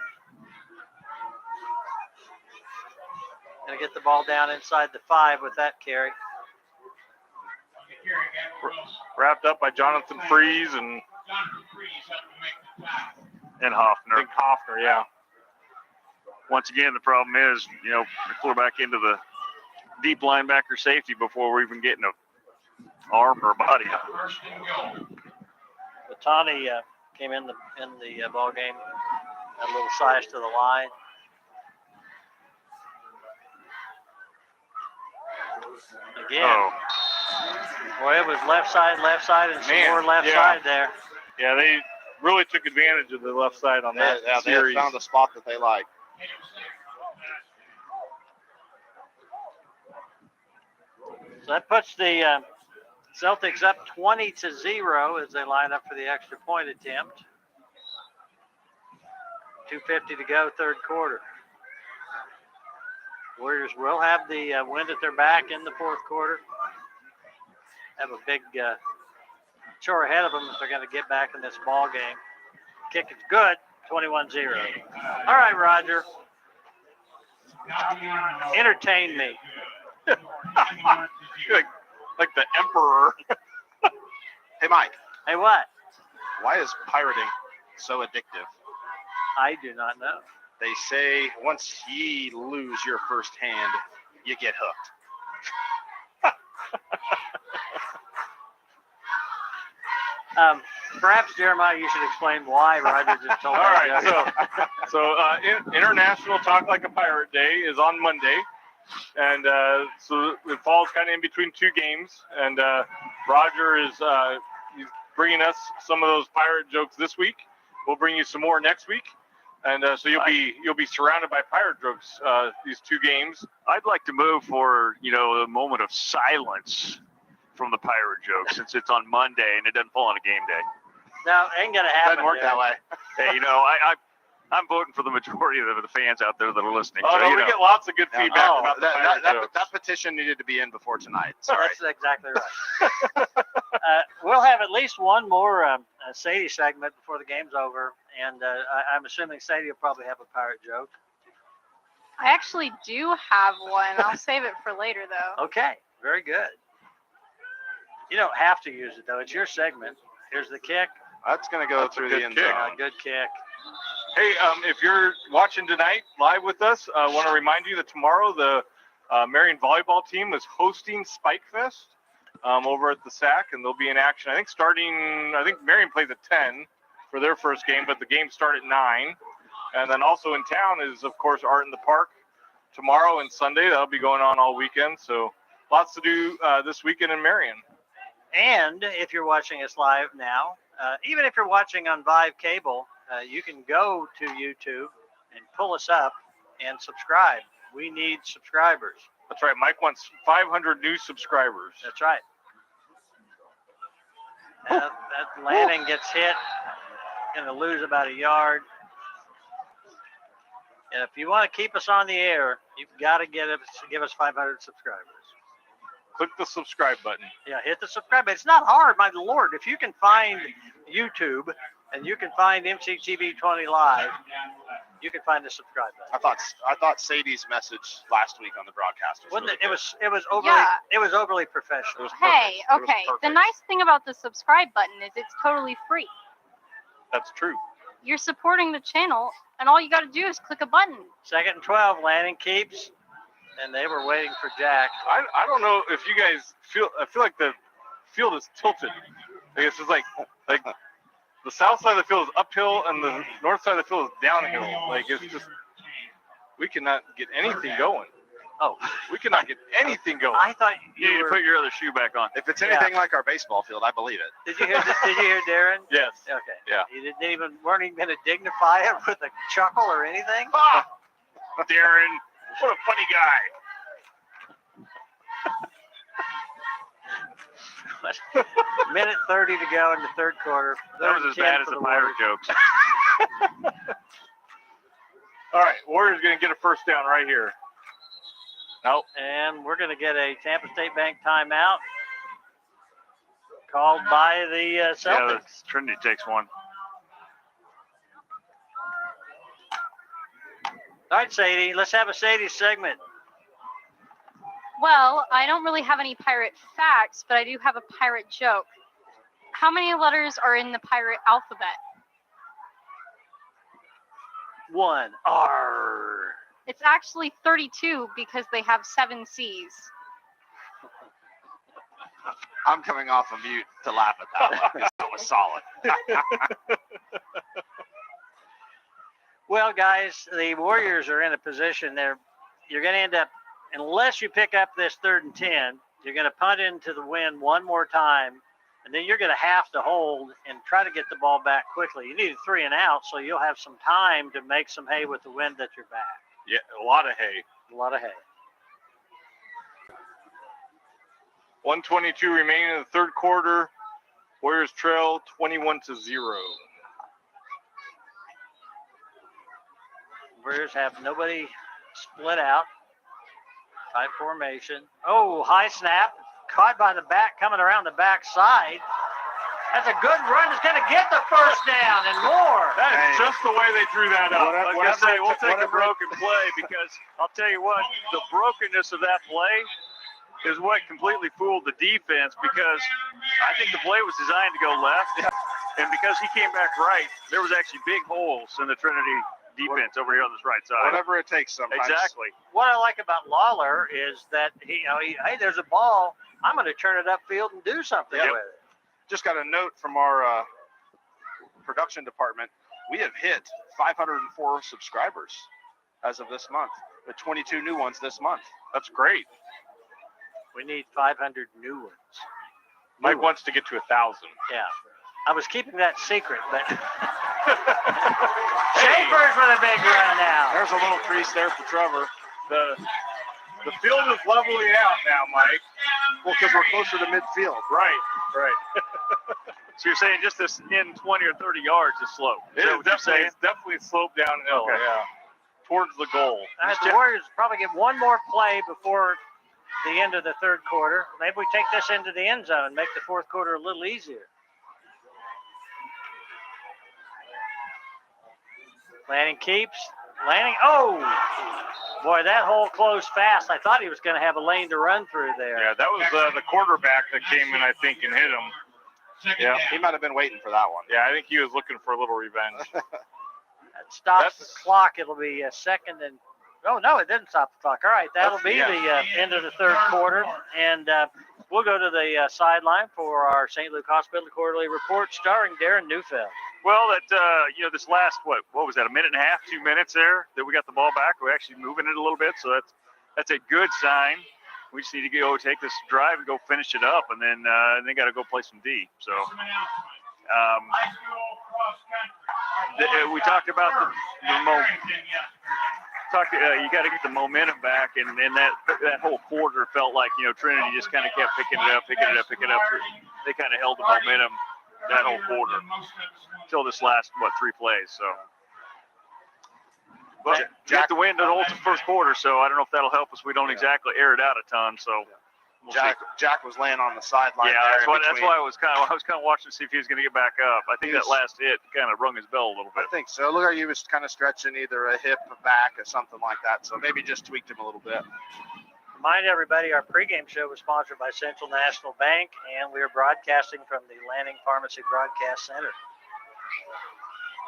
Gonna get the ball down inside the 5 with that carry. On the carry, Gavin Wilson. Wrapped up by Jonathan Freeze and Jonathan Freeze helped to make the tackle. And Hoffner. Big Hoffner, yeah. Once again, the problem is, the quarterback into the deep linebacker safety before we're even getting a arm or a body. First and goal. Batani came in the ball game. A little size to the line. Again. Oh, Boy, it was left side, and some Man, more left yeah. side there. yeah, they really took advantage of the left side on that They have series. found a spot that they like. So that puts the Celtics up 20-0 as they line up for the extra point attempt. 2:50 to go, third quarter. Warriors will have the wind at their back in the fourth quarter. Have a big chore ahead of them if they're going to get back in this ball game. Kick is good, 21-0. All right, Roger. Entertain me. like the emperor. Hey, Mike, Hey, what? why is pirating so addictive? I do not know. They say once ye lose your first hand, you get hooked. Perhaps, Jeremiah, you should explain why Roger just told All that right, joke. so International Talk Like a Pirate Day is on Monday, and so it falls kind of in between two games. And Roger is he's bringing us some of those pirate jokes this week. We'll bring you some more next week, and so you'll be surrounded by pirate jokes these two games. I'd like to move for, a moment of silence from the pirate joke, since it's on Monday and it doesn't fall on a game day. No, ain't going to happen. Doesn't work that way. Hey, I'm voting for the majority of the fans out there that are listening. Oh, So, no, we get lots of good No, feedback no, about the pirate jokes. that petition needed to be in before tonight. Sorry. That's exactly right. We'll have at least one more Sadie segment before the game's over, and I'm assuming Sadie will probably have a pirate joke. I actually do have one. I'll save it for later, though. Okay, very good. You don't have to use it, though. It's your segment. Here's the kick. That's going to go That's a through good the end kick. zone. Good kick. Hey, if you're watching tonight live with us, I want to remind you that tomorrow the Marion volleyball team is hosting Spike Fest over at the SAC, and they'll be in action. I think Marion plays at 10 for their first game, but the games start at 9. And then also in town is, of course, Art in the Park tomorrow and Sunday. That'll be going on all weekend. So lots to do this weekend in Marion. And if you're watching us live now, even if you're watching on Vive Cable, you can go to YouTube and pull us up and subscribe. We need subscribers. That's right. Mike wants 500 new subscribers. That's right. That Lanning gets hit. Going to lose about a yard. And if you want to keep us on the air, you've got to give us 500 subscribers. Click the subscribe button. Yeah, hit the subscribe button. It's not hard, my lord. If you can find YouTube and you can find mctv20live, you can find the subscribe button. I thought Sadie's message last week on the broadcast was really good. It was overly professional. Hey, It was okay. The perfect. nice thing about the subscribe button is it's totally free. That's true. You're supporting the channel, and all you got to do is click a button. 2nd and 12, Lanning keeps, and they were waiting for Jack. I don't know if you guys feel. I feel like the field is tilted. I guess it's like the south side of the field is uphill and the north side of the field is downhill. Like it's just we cannot get anything going. Oh, We cannot get anything going. I thought You need to put your other shoe back on. If it's anything like our baseball field, I believe it. Did you hear Darren? Yes. Okay. Yeah. You weren't even going to dignify it with a chuckle or anything? Ah, Darren, what a funny guy. Minute 30 to go in the third quarter. That was as bad as the pirate jokes. All right, Warriors going to get a first down right here. Nope. And we're going to get a Tampa State Bank timeout called by the Celtics. Yeah, Trinity takes one. All right, Sadie, let's have a Sadie segment. Well, I don't really have any pirate facts, but I do have a pirate joke. How many letters are in the pirate alphabet? 1. R. It's actually 32 because they have 7 C's. I'm coming off of mute to laugh at that one because that was solid. Well, guys, the Warriors are in a position there. You're going to end up, unless you pick up this 3rd and 10, you're going to punt into the wind one more time, and then you're going to have to hold and try to get the ball back quickly. You need a 3 and out, so you'll have some time to make some hay with the wind at your back. Yeah, a lot of hay. A lot of hay. 1:22 remaining in the third quarter. Warriors trail 21-0. Warriors have nobody split out. Tight formation. Oh, high snap. Caught by the back, coming around the back side. That's a good run. It's going to get the first down and more. That is just the way they threw that up. I was going to say, we'll take a broken play because I'll tell you what, the brokenness of that play is what completely fooled the defense because I think the play was designed to go left. And because he came back right, there was actually big holes in the Trinity defense over here on this right side. Whatever it takes sometimes. Exactly. What I like about Lawler is that he hey, there's a ball. I'm going to turn it upfield and do something with it. Just got a note from our production department. We have hit 504 subscribers as of this month, with 22 new ones this month. That's great. We need 500 new ones. Mike wants to get to 1,000. Yeah. I was keeping that secret, but Schaefer's with a big run now. There's a little crease there for Trevor. The field is leveling out now, Mike. Well, because we're closer to midfield. Right. So you're saying just this in 20 or 30 yards is slow? It's definitely sloped downhill. Okay. Yeah. Towards the goal. The Warriors probably get one more play before the end of the third quarter. Maybe we take this into the end zone and make the fourth quarter a little easier. Lanning keeps. Lanning. Oh! Boy, that hole closed fast. I thought he was going to have a lane to run through there. Yeah, that was the quarterback that came in, I think, and hit him. Yeah, he might have been waiting for that one. Yeah, I think he was looking for a little revenge. That stops the clock. It'll be a second and oh, no, it didn't stop the clock. All right, that'll be the end of the third quarter. And we'll go to the sideline for our St. Luke Hospital Quarterly Report starring Darren Neufeld. Well, this last, what was that, a minute and a half, 2 minutes there that we got the ball back. We're actually moving it a little bit, so that's a good sign. We just need to go take this drive and go finish it up, and then got to go play some D. So we talked about the moment. You got to get the momentum back, and that whole quarter felt like Trinity just kind of kept picking it up. They kind of held the momentum that whole quarter until this last 3 plays. So, but Jack the win the whole first quarter, so I don't know if that'll help us. We don't exactly air it out a ton, so. Jack was laying on the sideline. Yeah, that's why I was kind of watching to see if he was going to get back up. I think that last hit kind of rung his bell a little bit. I think so. Look like he was kind of stretching either a hip, a back, or something like that. So maybe just tweaked him a little bit. Remind everybody, our pregame show was sponsored by Central National Bank, and we are broadcasting from the Lanning Pharmacy Broadcast Center.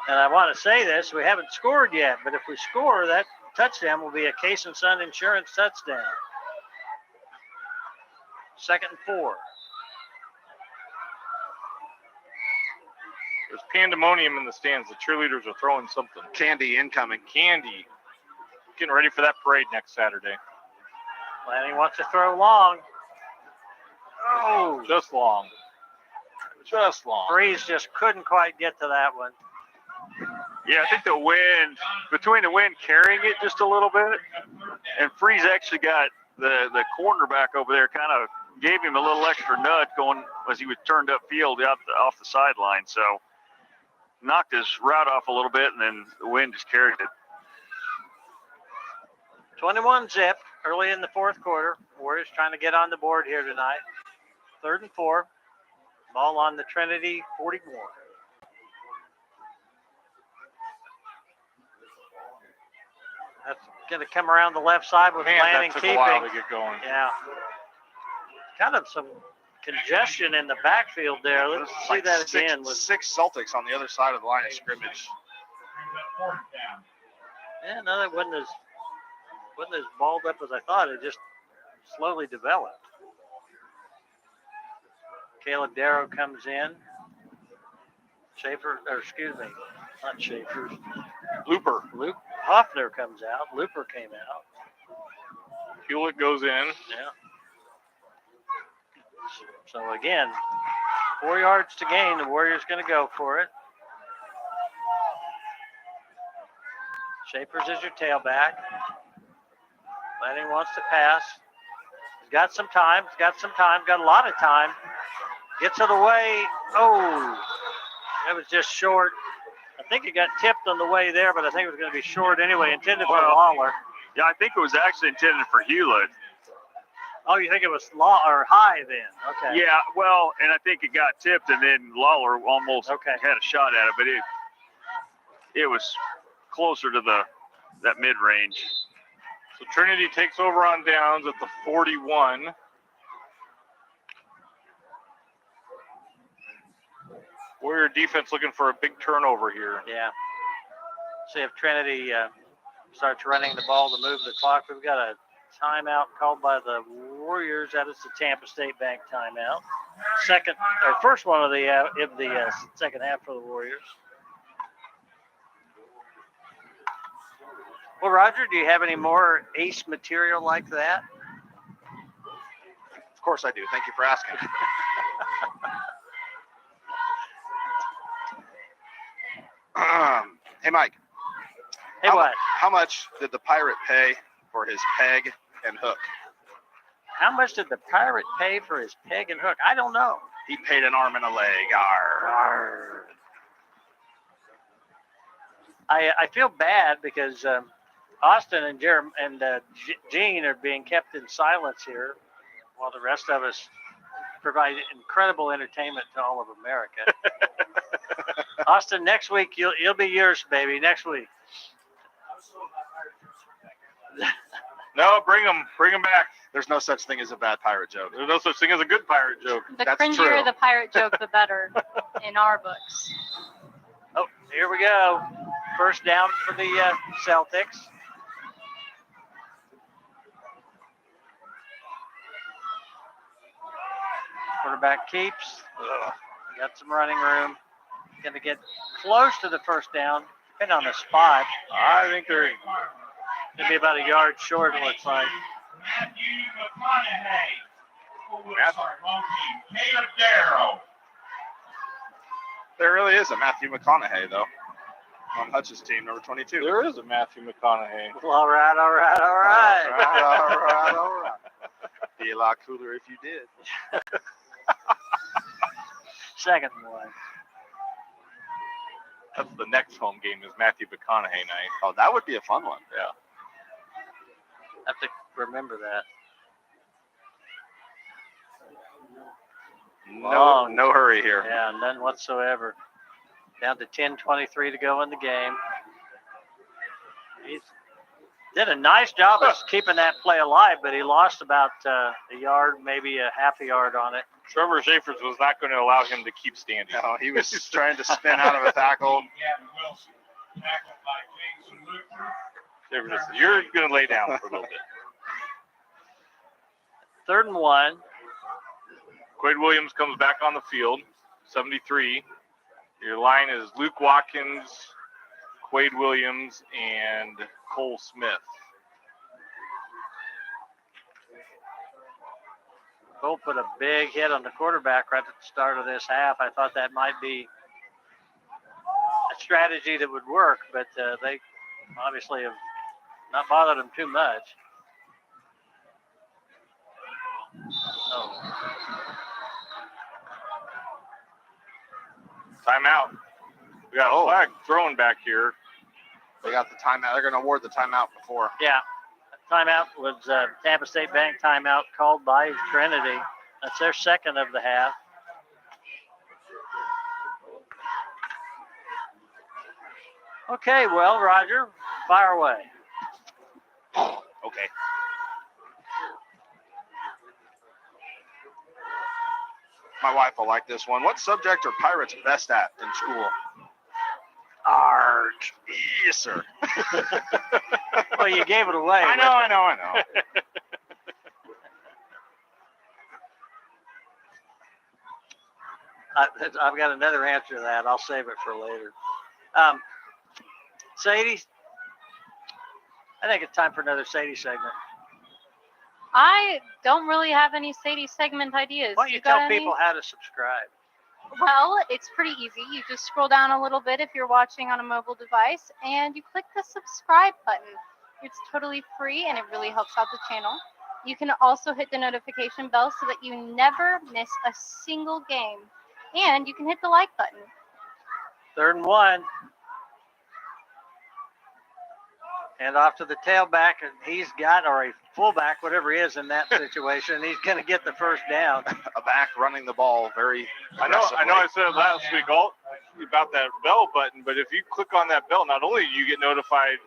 And I want to say this: we haven't scored yet, but if we score, that touchdown will be a Case and Son Insurance touchdown. 2nd and 4. There's pandemonium in the stands. The cheerleaders are throwing something. Candy incoming. Candy. Getting ready for that parade next Saturday. Lanning wants to throw long. Oh, just long. Freeze just couldn't quite get to that one. Yeah, I think between the wind carrying it just a little bit, and Freeze actually got the cornerback over there kind of gave him a little extra nudge going as he was turned upfield off the sideline. So knocked his route off a little bit, and then the wind just carried it. 21-0 early in the fourth quarter. Warriors trying to get on the board here tonight. 3rd and 4. Ball on the Trinity 41. That's going to come around the left side with Lanning keeping. That took a while to get going. Yeah. Kind of some congestion in the backfield there. Let's see that again. With 6 Celtics on the other side of the line of scrimmage. Yeah, no, that wasn't as balled up as I thought. It just slowly developed. Caleb Darrow comes in. Not Schaefer. Looper. Luke Hoffner comes out. Looper came out. Hewlett goes in. Yeah. So again, 4 yards to gain. The Warriors going to go for it. Schaefer's is your tailback. Lanning wants to pass. He's got some time. Got a lot of time. Gets it away. Oh, that was just short. I think it got tipped on the way there, but I think it was going to be short anyway. Intended for Lawler. Yeah, I think it was actually intended for Hewlett. Oh, you think it was law or high then? Okay. Yeah, well, and I think it got tipped, and then Lawler almost had a shot at it, but it was closer to that mid range. So Trinity takes over on downs at the 41. Warrior defense looking for a big turnover here. Yeah. See if Trinity starts running the ball to move the clock. We've got a timeout called by the Warriors. That is the Tampa State Bank timeout. First one of the second half for the Warriors. Well, Roger, do you have any more ace material like that? Of course I do. Thank you for asking. Hey, Mike. Hey, what? How much did the Pirate pay for his peg and hook? How much did the Pirate pay for his peg and hook? I don't know. He paid an arm and a leg. Arr. I feel bad because Austin and Gene are being kept in silence here while the rest of us provide incredible entertainment to all of America. Austin, next week you'll be yours, baby. Next week. No, bring them back. There's no such thing as a bad pirate joke. There's no such thing as a good pirate joke. The That's cringier true. the pirate joke, the better in our books. Oh, here we go. First down for the Celtics. Quarterback keeps. Got some running room. Going to get close to the first down. Depending on the spot. I think they're Going to be about a yard short, it looks like. Matthew McConaughey. Caleb Darrow. There really is a Matthew McConaughey, though, on Hutch's team, number 22. there is a Matthew McConaughey. Well, all right. All right. Be a lot cooler if you did. Second one. That's the next home game is Matthew McConaughey night. Oh, that would be a fun one. Yeah. I have to remember that. No hurry here. Yeah, none whatsoever. Down to 10:23 to go in the game. He did a nice job of keeping that play alive, but he lost about a yard, maybe a half a yard on it. Trevor Schaefer's was not going to allow him to keep standing. No, he was trying to spin out of a tackle. Gavin Wilson. Tackled by Jason Luther. Schaefer just said, you're going to lay down for a little bit. 3rd and 1. Quade Williams comes back on the field, 73. Your line is Luke Watkins, Quade Williams, and Cole Smith. Cole put a big hit on the quarterback right at the start of this half. I thought that might be a strategy that would work, but they obviously have not bothered him too much. Oh. Timeout. We got a flag thrown back here. They got the timeout. They're going to award the timeout before. Yeah, timeout was Tampa State Bank timeout called by Trinity. That's their second of the half. Okay, well, Roger, fire away. Okay. My wife will like this one. What subject are pirates best at in school? Art. Yes, sir. Well, you gave it away. I know. I've got another answer to that. I'll save it for later. Sadie, I think it's time for another Sadie segment. I don't really have any Sadie segment ideas. Why don't you got tell any? people how to subscribe? Well, it's pretty easy. You just scroll down a little bit if you're watching on a mobile device, and you click the subscribe button. It's totally free, and it really helps out the channel. You can also hit the notification bell so that you never miss a single game. And you can hit the like button. 3rd and 1. And off to the tailback, and he's got, or a fullback, whatever he is in that situation, he's going to get the first down. A back running the ball very I know aggressively. I said it last week about that bell button, but if you click on that bell, not only do you get notified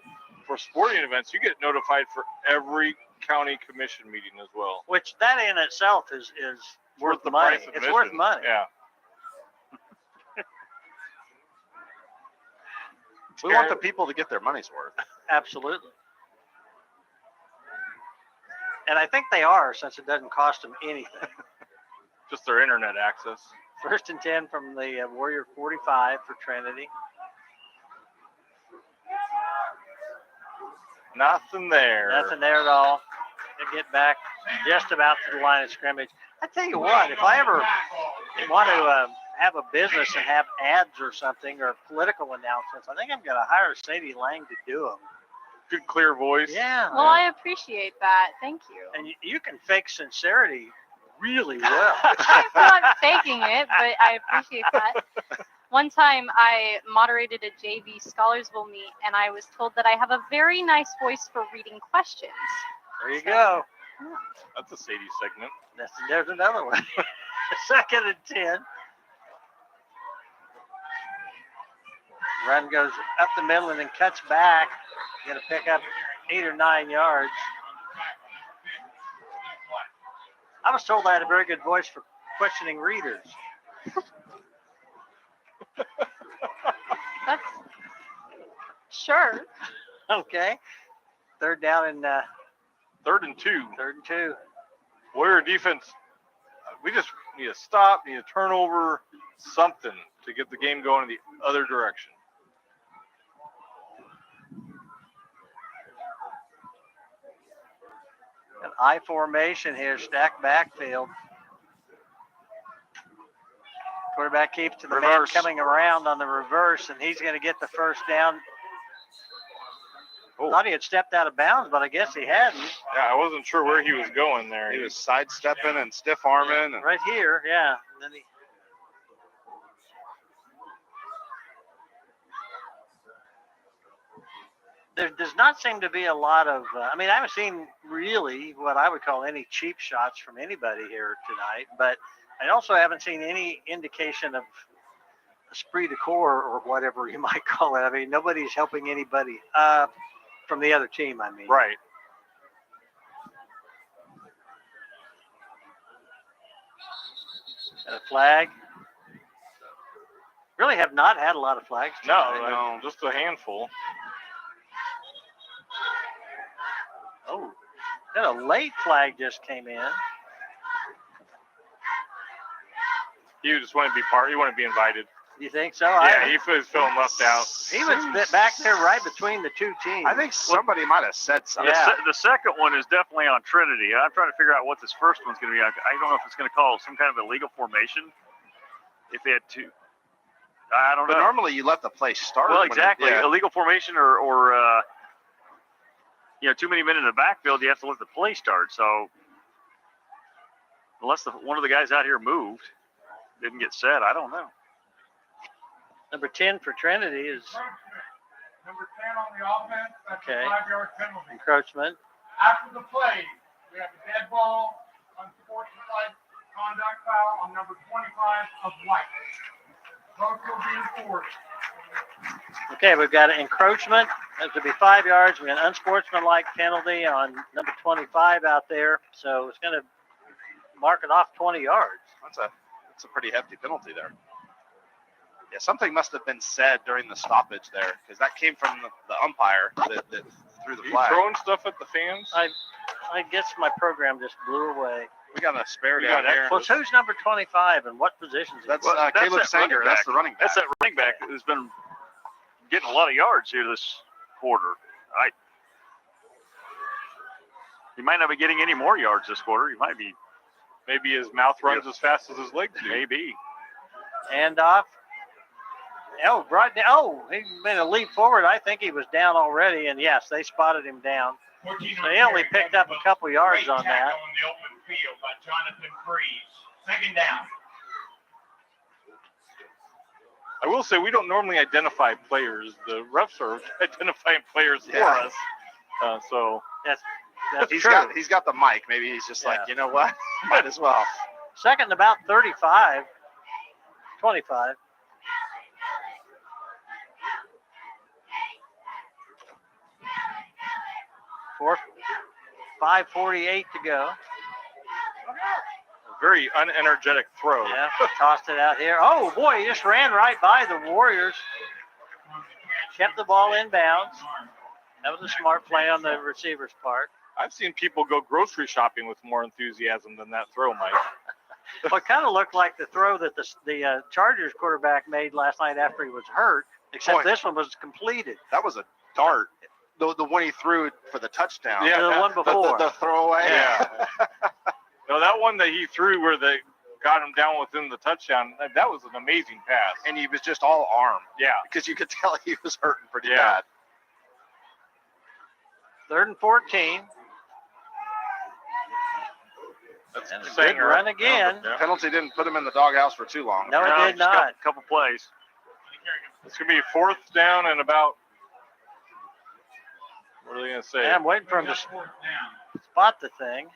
for sporting events, you get notified for every county commission meeting as well. Which that in itself is worth the money. price of It's admission. worth money. Yeah. We want the people to get their money's worth. Absolutely. And I think they are, since it doesn't cost them anything. Just their internet access. 1st and 10 from the Warrior 45 for Trinity. Nothing there. Nothing there at all. They get back just about to the line of scrimmage. I tell you what, if I ever want to have a business and have ads or something or political announcements, I think I'm going to hire Sadie Lang to do them. Good, clear voice. Yeah. Well, I appreciate that. Thank you. And you can fake sincerity really well. I'm not faking it, but I appreciate that. One time I moderated a JV Scholarsville meet, and I was told that I have a very nice voice for reading questions. There you go. That's a Sadie segment. There's another one. 2nd and 10. Run goes up the middle and then cuts back. Going to pick up 8 or 9 yards. I was told I had a very good voice for questioning readers. That's sure. Okay. 3rd down and 3rd and 2. 3rd and 2. Warrior defense, we just need a stop, need a turnover, something to get the game going in the other direction. An I formation here, stacked backfield. Quarterback keeps to the man Reverse. coming around on the reverse, and he's going to get the first down. Oh. Thought he had stepped out of bounds, but I guess he hadn't. Yeah, I wasn't sure where he was going there. He was sidestepping and stiff arming. And Right here, yeah. And then he. There does not seem to be a lot of, I mean, I haven't seen really what I would call any cheap shots from anybody here tonight, but I also haven't seen any indication of esprit de corps or whatever you might call it. I mean, nobody's helping anybody from the other team, I mean. Right. And a flag. Really have not had a lot of flags No, tonight. just a handful. Oh, then a late flag just came in. He just wanted to be part. He wanted to be invited. You think so? Yeah, he was feeling left out. He was back there right between the two teams. I think somebody might have said something. Yeah. The second one is definitely on Trinity. I'm trying to figure out what this first one's going to be. I don't know if it's going to call some kind of illegal formation. If they had two, I don't But know. normally you let the play start. Well, when it- exactly. yeah. Illegal formation or too many men in the backfield, you have to let the play start. So unless one of the guys out here moved, didn't get set, I don't know. Number 10 for Trinity is Number 10 on the offense, that's Okay. a 5-yard penalty. encroachment. After the play, we have a dead ball, unsportsmanlike conduct foul on number 25 of White. Both will be enforced. Okay, we've got an encroachment. That would be 5 yards. We got an unsportsmanlike penalty on number 25 out there. So it's going to mark it off 20 yards. That's a pretty hefty penalty there. Yeah, something must have been said during the stoppage there, because that came from the umpire that threw the Are you flag. throwing stuff at the fans? I guess my program just blew away. We got a spare We down got here. Well, who's number 25 and what position is he? That's Well, that's Caleb that Sanger. running That's back. the running back. That's that running back who's been getting a lot of yards here this quarter. He might not be getting any more yards this quarter. He might be. Maybe his mouth runs as fast as his legs do. Maybe. Hand off. Oh, right now. Oh, he made a leap forward. I think he was down already, and yes, they spotted him down. So he only picked up a couple yards on that. On the open field by Jonathan Freeze. Second down. I will say we don't normally identify players. The refs are identifying players for us. So That's He's true. got the mic. Maybe he's just like, Yeah. you know what? Might as well. Second and about 35. 25. Fourth, 5:48 to go. a very unenergetic throw. Yeah, tossed it out here. Oh, boy, he just ran right by the Warriors. Kept the ball in bounds. That was a smart play on the receiver's part. I've seen people go grocery shopping with more enthusiasm than that throw, Mike. Well, it kind of looked like the throw that the Chargers quarterback made last night after he was hurt, except Boy. this one was completed. That was a dart. The one he threw for the touchdown. Yeah, the one The, before. the throwaway. Yeah. No, that one that he threw where they got him down within the touchdown, that was an amazing pass. And he was just all arm. Yeah. Because you could tell he was hurting pretty Yeah. bad. 3rd and 14. That's And a saying good run again. Yeah. Penalty didn't put him in the doghouse for too long. No, it did just not. a couple plays. It's going to be 4th down and about, what are they going to say? Yeah, I'm waiting for him to spot the thing.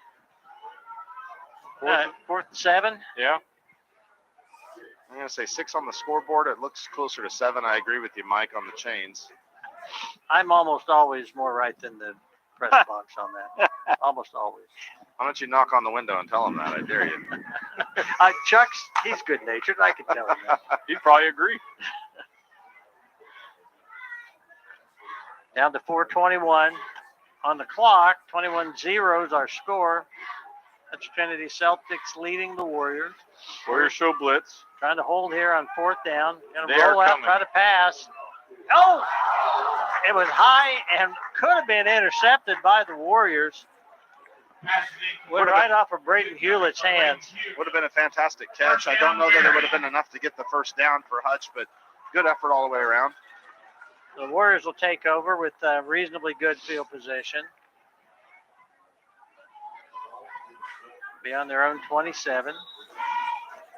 4th and 7. Yeah. I'm going to say 6 on the scoreboard. It looks closer to 7. I agree with you, Mike, on the chains. I'm almost always more right than the press box on that. Almost always. Why don't you knock on the window and tell him that? I dare you. Chuck's, he's good-natured. I can tell him that. He'd probably agree. Down to 4:21 on the clock. 21-0 is our score. That's Trinity Celtics leading the Warriors. Warriors show blitz. Trying to hold here on 4th down. Going They to roll are out, coming. try to pass. Oh! It was high and could have been intercepted by the Warriors. Went right off of Braden Hewlett's hands. Would have been a fantastic catch. I don't know that it would have been enough to get the first down for Hutch, but good effort all the way around. The Warriors will take over with reasonably good field position. Be on their own 27.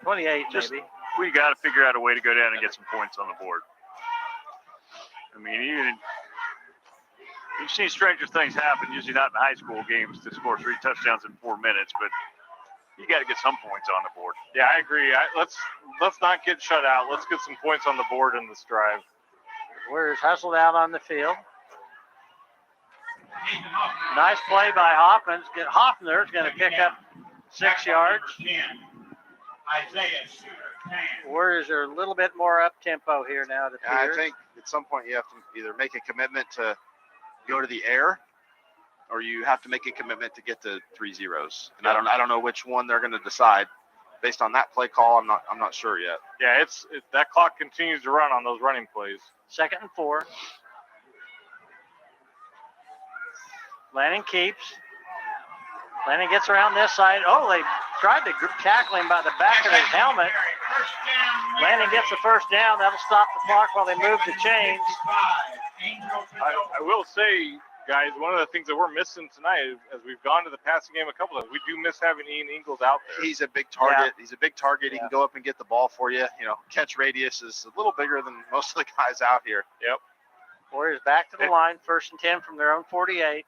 28, maybe. We got to figure out a way to go down and get some points on the board. I mean, you've seen stranger things happen, usually not in high school games, to score 3 touchdowns in 4 minutes, but you got to get some points on the board. Yeah, I agree. Let's not get shut out. Let's get some points on the board in this drive. Warriors hustled out on the field. Nice play by Hoffman. Hoffner's going to pick up 6 yards. Isaiah Shooter, 10. Warriors are a little bit more up-tempo here now, it I appears. think at some point you have to either make a commitment to go to the air, or you have to make a commitment to get to 3 zeros. And I don't know which one they're going to decide. Based on that play call, I'm not sure yet. Yeah, that clock continues to run on those running plays. 2nd and 4. Lanning keeps. Lanning gets around this side. Oh, they tried to tackle him by the back of his helmet. Lanning gets the first down. That'll stop the clock while they move the chains. I will say, guys, one of the things that we're missing tonight, as we've gone to the passing game a couple of times, we do miss having Ian Ingles out there. He's a big target. Yeah. He's a big target. He can go up and get the ball for you. You know, catch radius is a little bigger than most of the guys out here. Yep. Warriors back to the line. 1st and 10 from their own 48.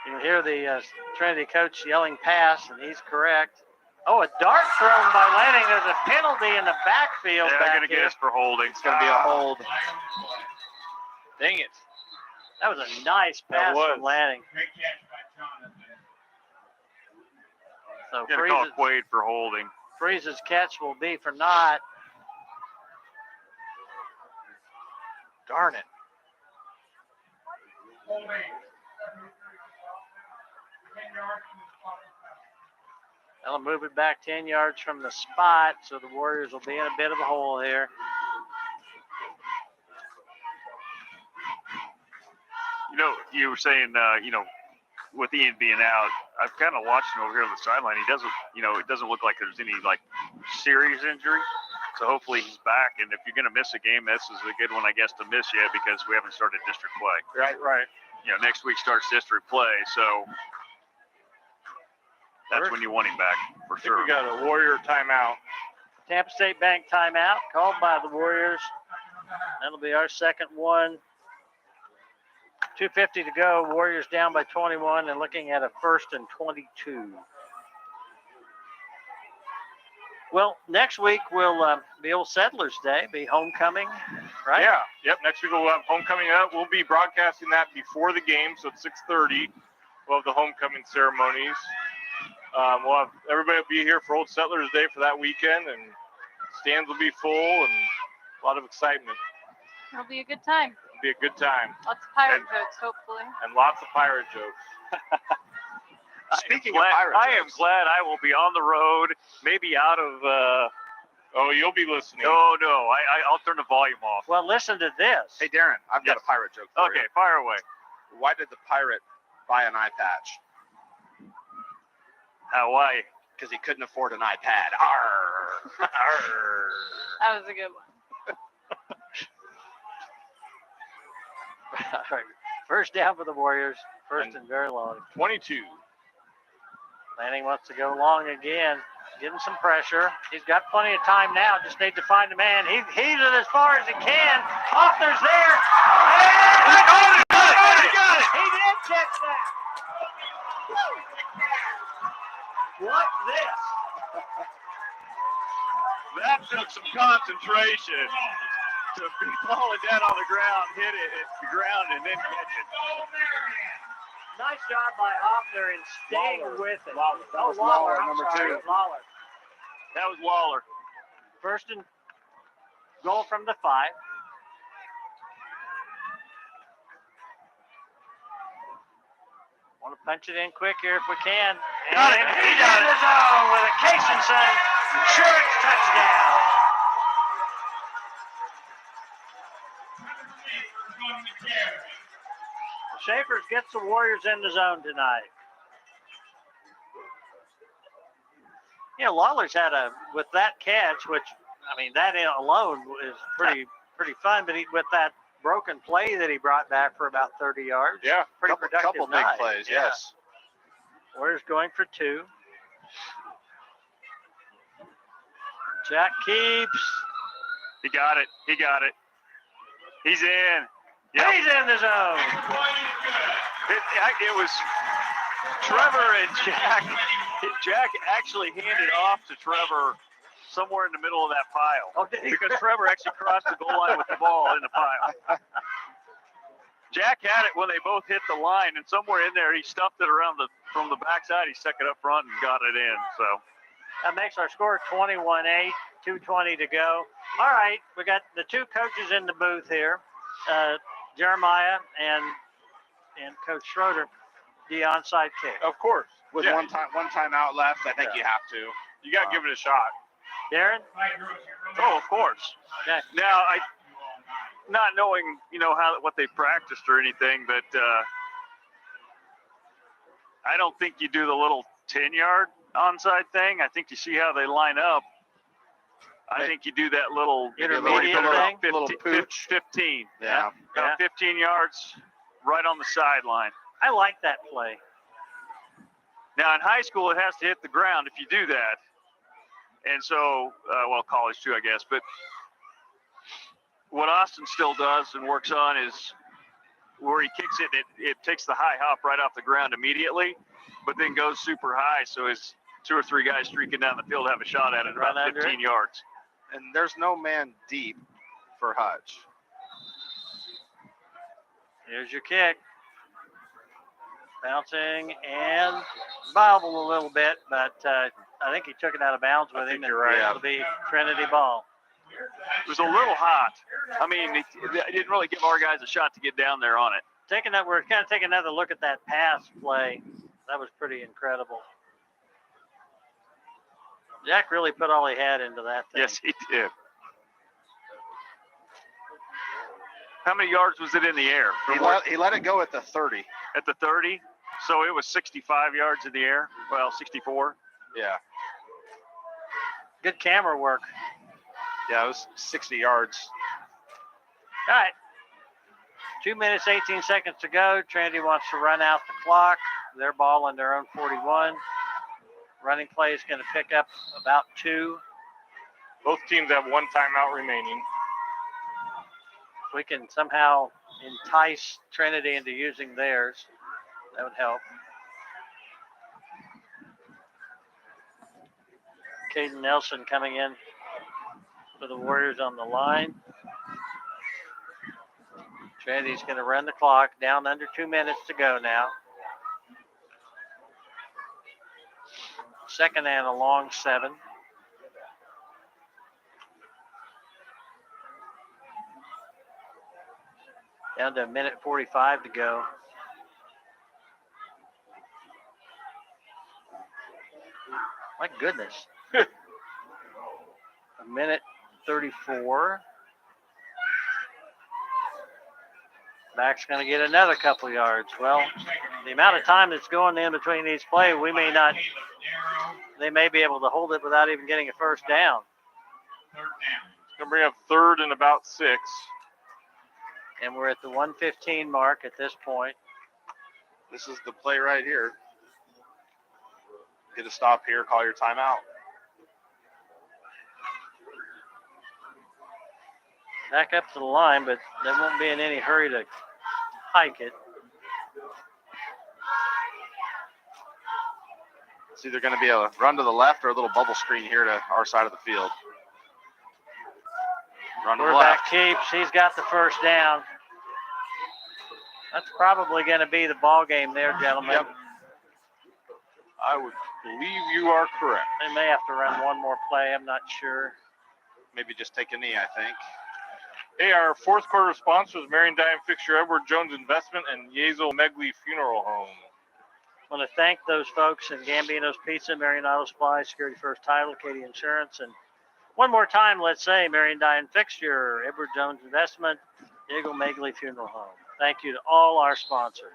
You can hear the Trinity coach yelling pass, and he's correct. Oh, a dart thrown by Lanning. There's a penalty in the backfield. Yeah, they're back going to get here. us for holding. It's going to be a hold. Dang it. That was a nice pass was. from Lanning. Great catch by Jonathan. So Going to call Quaid for holding. Freeze's catch will be for naught. Darn it. Holding. 10 yards from the spot. They'll move it back 10 yards from the spot, so the Warriors will be in a bit of a hole here. You know, you were saying, with Ian being out, I've kind of watched him over here on the sideline. He doesn't, it doesn't look like there's any serious injury. So hopefully he's back. And if you're going to miss a game, this is a good one, I guess, to miss yet because we haven't started district play. Right. Next week starts district play, so that's when you want him back for sure. We got a Warrior timeout. Tampa State Bank timeout called by the Warriors. That'll be our second one. 2:50 to go. Warriors down by 21 and looking at a 1st and 22. Well, next week will be Old Settlers Day, be homecoming, right? Yeah. Yep. Next week we'll have homecoming up. We'll be broadcasting that before the game, so at 6:30. We'll have the homecoming ceremonies. We'll have everybody will be here for Old Settlers Day for that weekend, and stands will be full and a lot of excitement. It'll be a good time. It'll be a good time. Lots of pirate jokes, hopefully. And lots of pirate jokes. Speaking of pirates, I am glad I will be on the road, maybe out of. Oh, you'll be listening. No, I'll turn the volume off. Well, listen to this. Hey, Darren, I've got Yes. a pirate joke for Okay, you. fire away. Why did the pirate buy an eye patch? Why? Because he couldn't afford an iPad. Arr! Arr! That was a good one. All right. First down for the Warriors. First and very long. 22. Manning wants to go long again. Getting some pressure. He's got plenty of time now. Just need to find a man. He's it as far as he can. Hoffner's there. And He got it! he did catch that. What's this? That took some concentration to be falling down on the ground, hit it at the ground, and then catch it. Nice job by Hoffner in staying with it. Lawler. That Oh, was Lawler, Lawler, I'm number sorry. 2. Lawler. That was Lawler. First and goal from the 5. Want to punch it in quick here if we can. Got it. And He he's got in it. the zone with a Casonson insurance touchdown. Schaefer's gets the Warriors in the zone tonight. Lawler's had with that catch, which, I mean, that alone is pretty fun, but with that broken play that he brought back for about 30 yards. Yeah. Pretty Couple productive big night. plays, Yeah. yes. Warriors going for 2. Jack keeps. He got it. He's in. Yep. He's in the zone. It was Trevor and Jack. Jack actually handed off to Trevor somewhere in the middle of that pile. Oh, did he? Because Trevor actually crossed the goal line with the ball in the pile. Jack had it when they both hit the line, and somewhere in there he stuffed it from the backside. He stuck it up front and got it in. So That makes our score 21-8, 2:20 to go. All right, we got the 2 coaches in the booth here, Jeremiah and Coach Schroeder. The onside kick. Of course. With Yeah. one timeout left, I think you have to. You got to give it a shot. Darren? oh, of course. Okay. Now not knowing what they practiced or anything, but I don't think you do the little 10-yard onside thing. I think you see how they line up. I think you do that little Intermediate thing? Little pooch. 15. Yeah. About 15 yards right on the sideline. I like that play. Now in high school, it has to hit the ground if you do that. And so, college too, I guess. But what Austin still does and works on is where he kicks it, it takes the high hop right off the ground immediately, but then goes super high. So his 2 or 3 guys streaking down the field have a shot at it Run about under 15 it. yards. And there's no man deep for Hutch. Here's your kick. Bouncing and bobbled a little bit, but I think he took it out of bounds with him. think you're right. It'll be Trinity ball. It was a little hot. I mean, it didn't really give our guys a shot to get down there on it. We're kind of taking another look at that pass play. That was pretty incredible. Jack really put all he had into that thing. Yes, he did. How many yards was it in the air? He let it go at the 30. At the 30? So it was 65 yards in the air? Well, 64. Yeah. Good camera work. Yeah, it was 60 yards. All right. 2 minutes, 18 seconds to go. Trinity wants to run out the clock. Their ball on their own 41. Running play is going to pick up about 2. Both teams have 1 timeout remaining. If we can somehow entice Trinity into using theirs, that would help. Caden Nelson coming in for the Warriors on the line. Trinity's going to run the clock down under 2 minutes to go now. Second and a long 7. Down to a minute 45 to go. My goodness. A minute 34. Back's going to get another couple yards. Well, the amount of time that's going in between each play, they may be able to hold it without even getting a first down. It's going to bring up 3rd and about 6. And we're at the 1:15 mark at this point. This is the play right here. Get a stop here, call your timeout. Back up to the line, but they won't be in any hurry to hike it. It's either going to be a run to the left or a little bubble screen here to our side of the field. Run to the left. Quarterback keeps. He's got the first down. That's probably going to be the ball game there, gentlemen. Yep. I would believe you are correct. They may have to run one more play. I'm not sure. Maybe just take a knee, I think. Hey, our 4th quarter sponsors, Marion Dime Fixture, Edward Jones Investment, and Yezel Megley Funeral Home. I want to thank those folks in Gambino's Pizza, Marion Auto Supply, Security First Title, Katie Insurance, and one more time, let's say Marion Dime Fixture, Edward Jones Investment, Yezel Megley Funeral Home. Thank you to all our sponsors.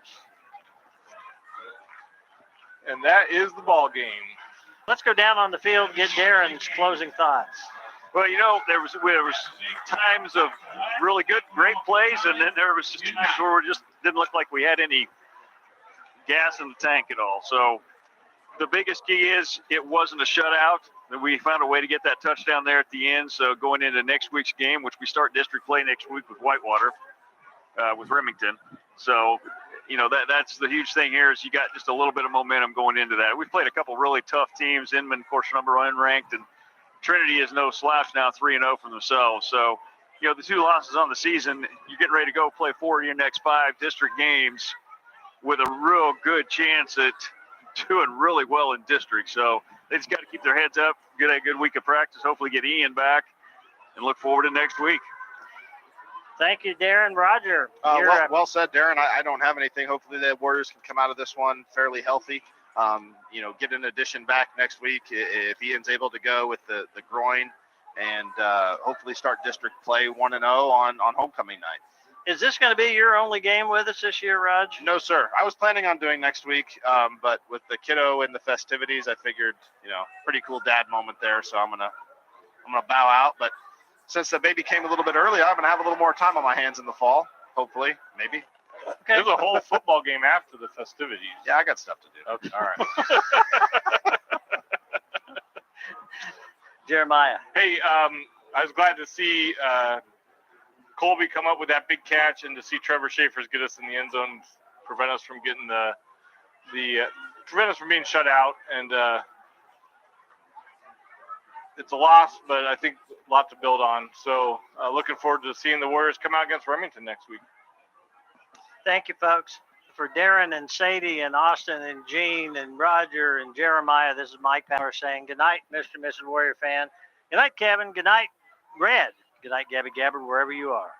And that is the ball game. Let's go down on the field and get Darren's closing thoughts. Well, there was times of really good, great plays, and then there was just times where it just didn't look like we had any gas in the tank at all. So the biggest key is it wasn't a shutout. We found a way to get that touchdown there at the end. So going into next week's game, which we start district play next week with Whitewater, with Remington. So, that's the huge thing here is you got just a little bit of momentum going into that. We've played a couple really tough teams. Inman, of course, number 1 ranked, and Trinity is no slouch now, 3-0 for themselves. So, the 2 losses on the season, you're getting ready to go play 4 of your next 5 district games with a real good chance at doing really well in district. So they just got to keep their heads up, get a good week of practice, hopefully get Ian back, and look forward to next week. Thank you, Darren. Roger. Well said, Darren. I don't have anything. Hopefully the Warriors can come out of this one fairly healthy. Get an addition back next week if Ian's able to go with the groin, and hopefully start district play 1-0 on homecoming night. Is this going to be your only game with us this year, Raj? No, sir. I was planning on doing next week, but with the kiddo and the festivities, I figured, pretty cool dad moment there. So I'm gonna bow out. But since the baby came a little bit early, I'm gonna have a little more time on my hands in the fall. Hopefully, maybe. Okay. There's a whole football game after the festivities. Yeah, I got stuff to do. Okay, all right. Jeremiah. Hey, I was glad to see Colby come up with that big catch, and to see Trevor Schaefer's get us in the end zone, prevent us from getting prevent us from being shut out. And it's a loss, but I think a lot to build on. So looking forward to seeing the Warriors come out against Remington next week. Thank you, folks. For Darren and Sadie and Austin and Gene and Roger and Jeremiah, this is Mike Power saying good night, Mr. and Mrs. Warrior fan. Good night, Kevin. Good night, Red. Good night, Gabby Gabbard, wherever you are.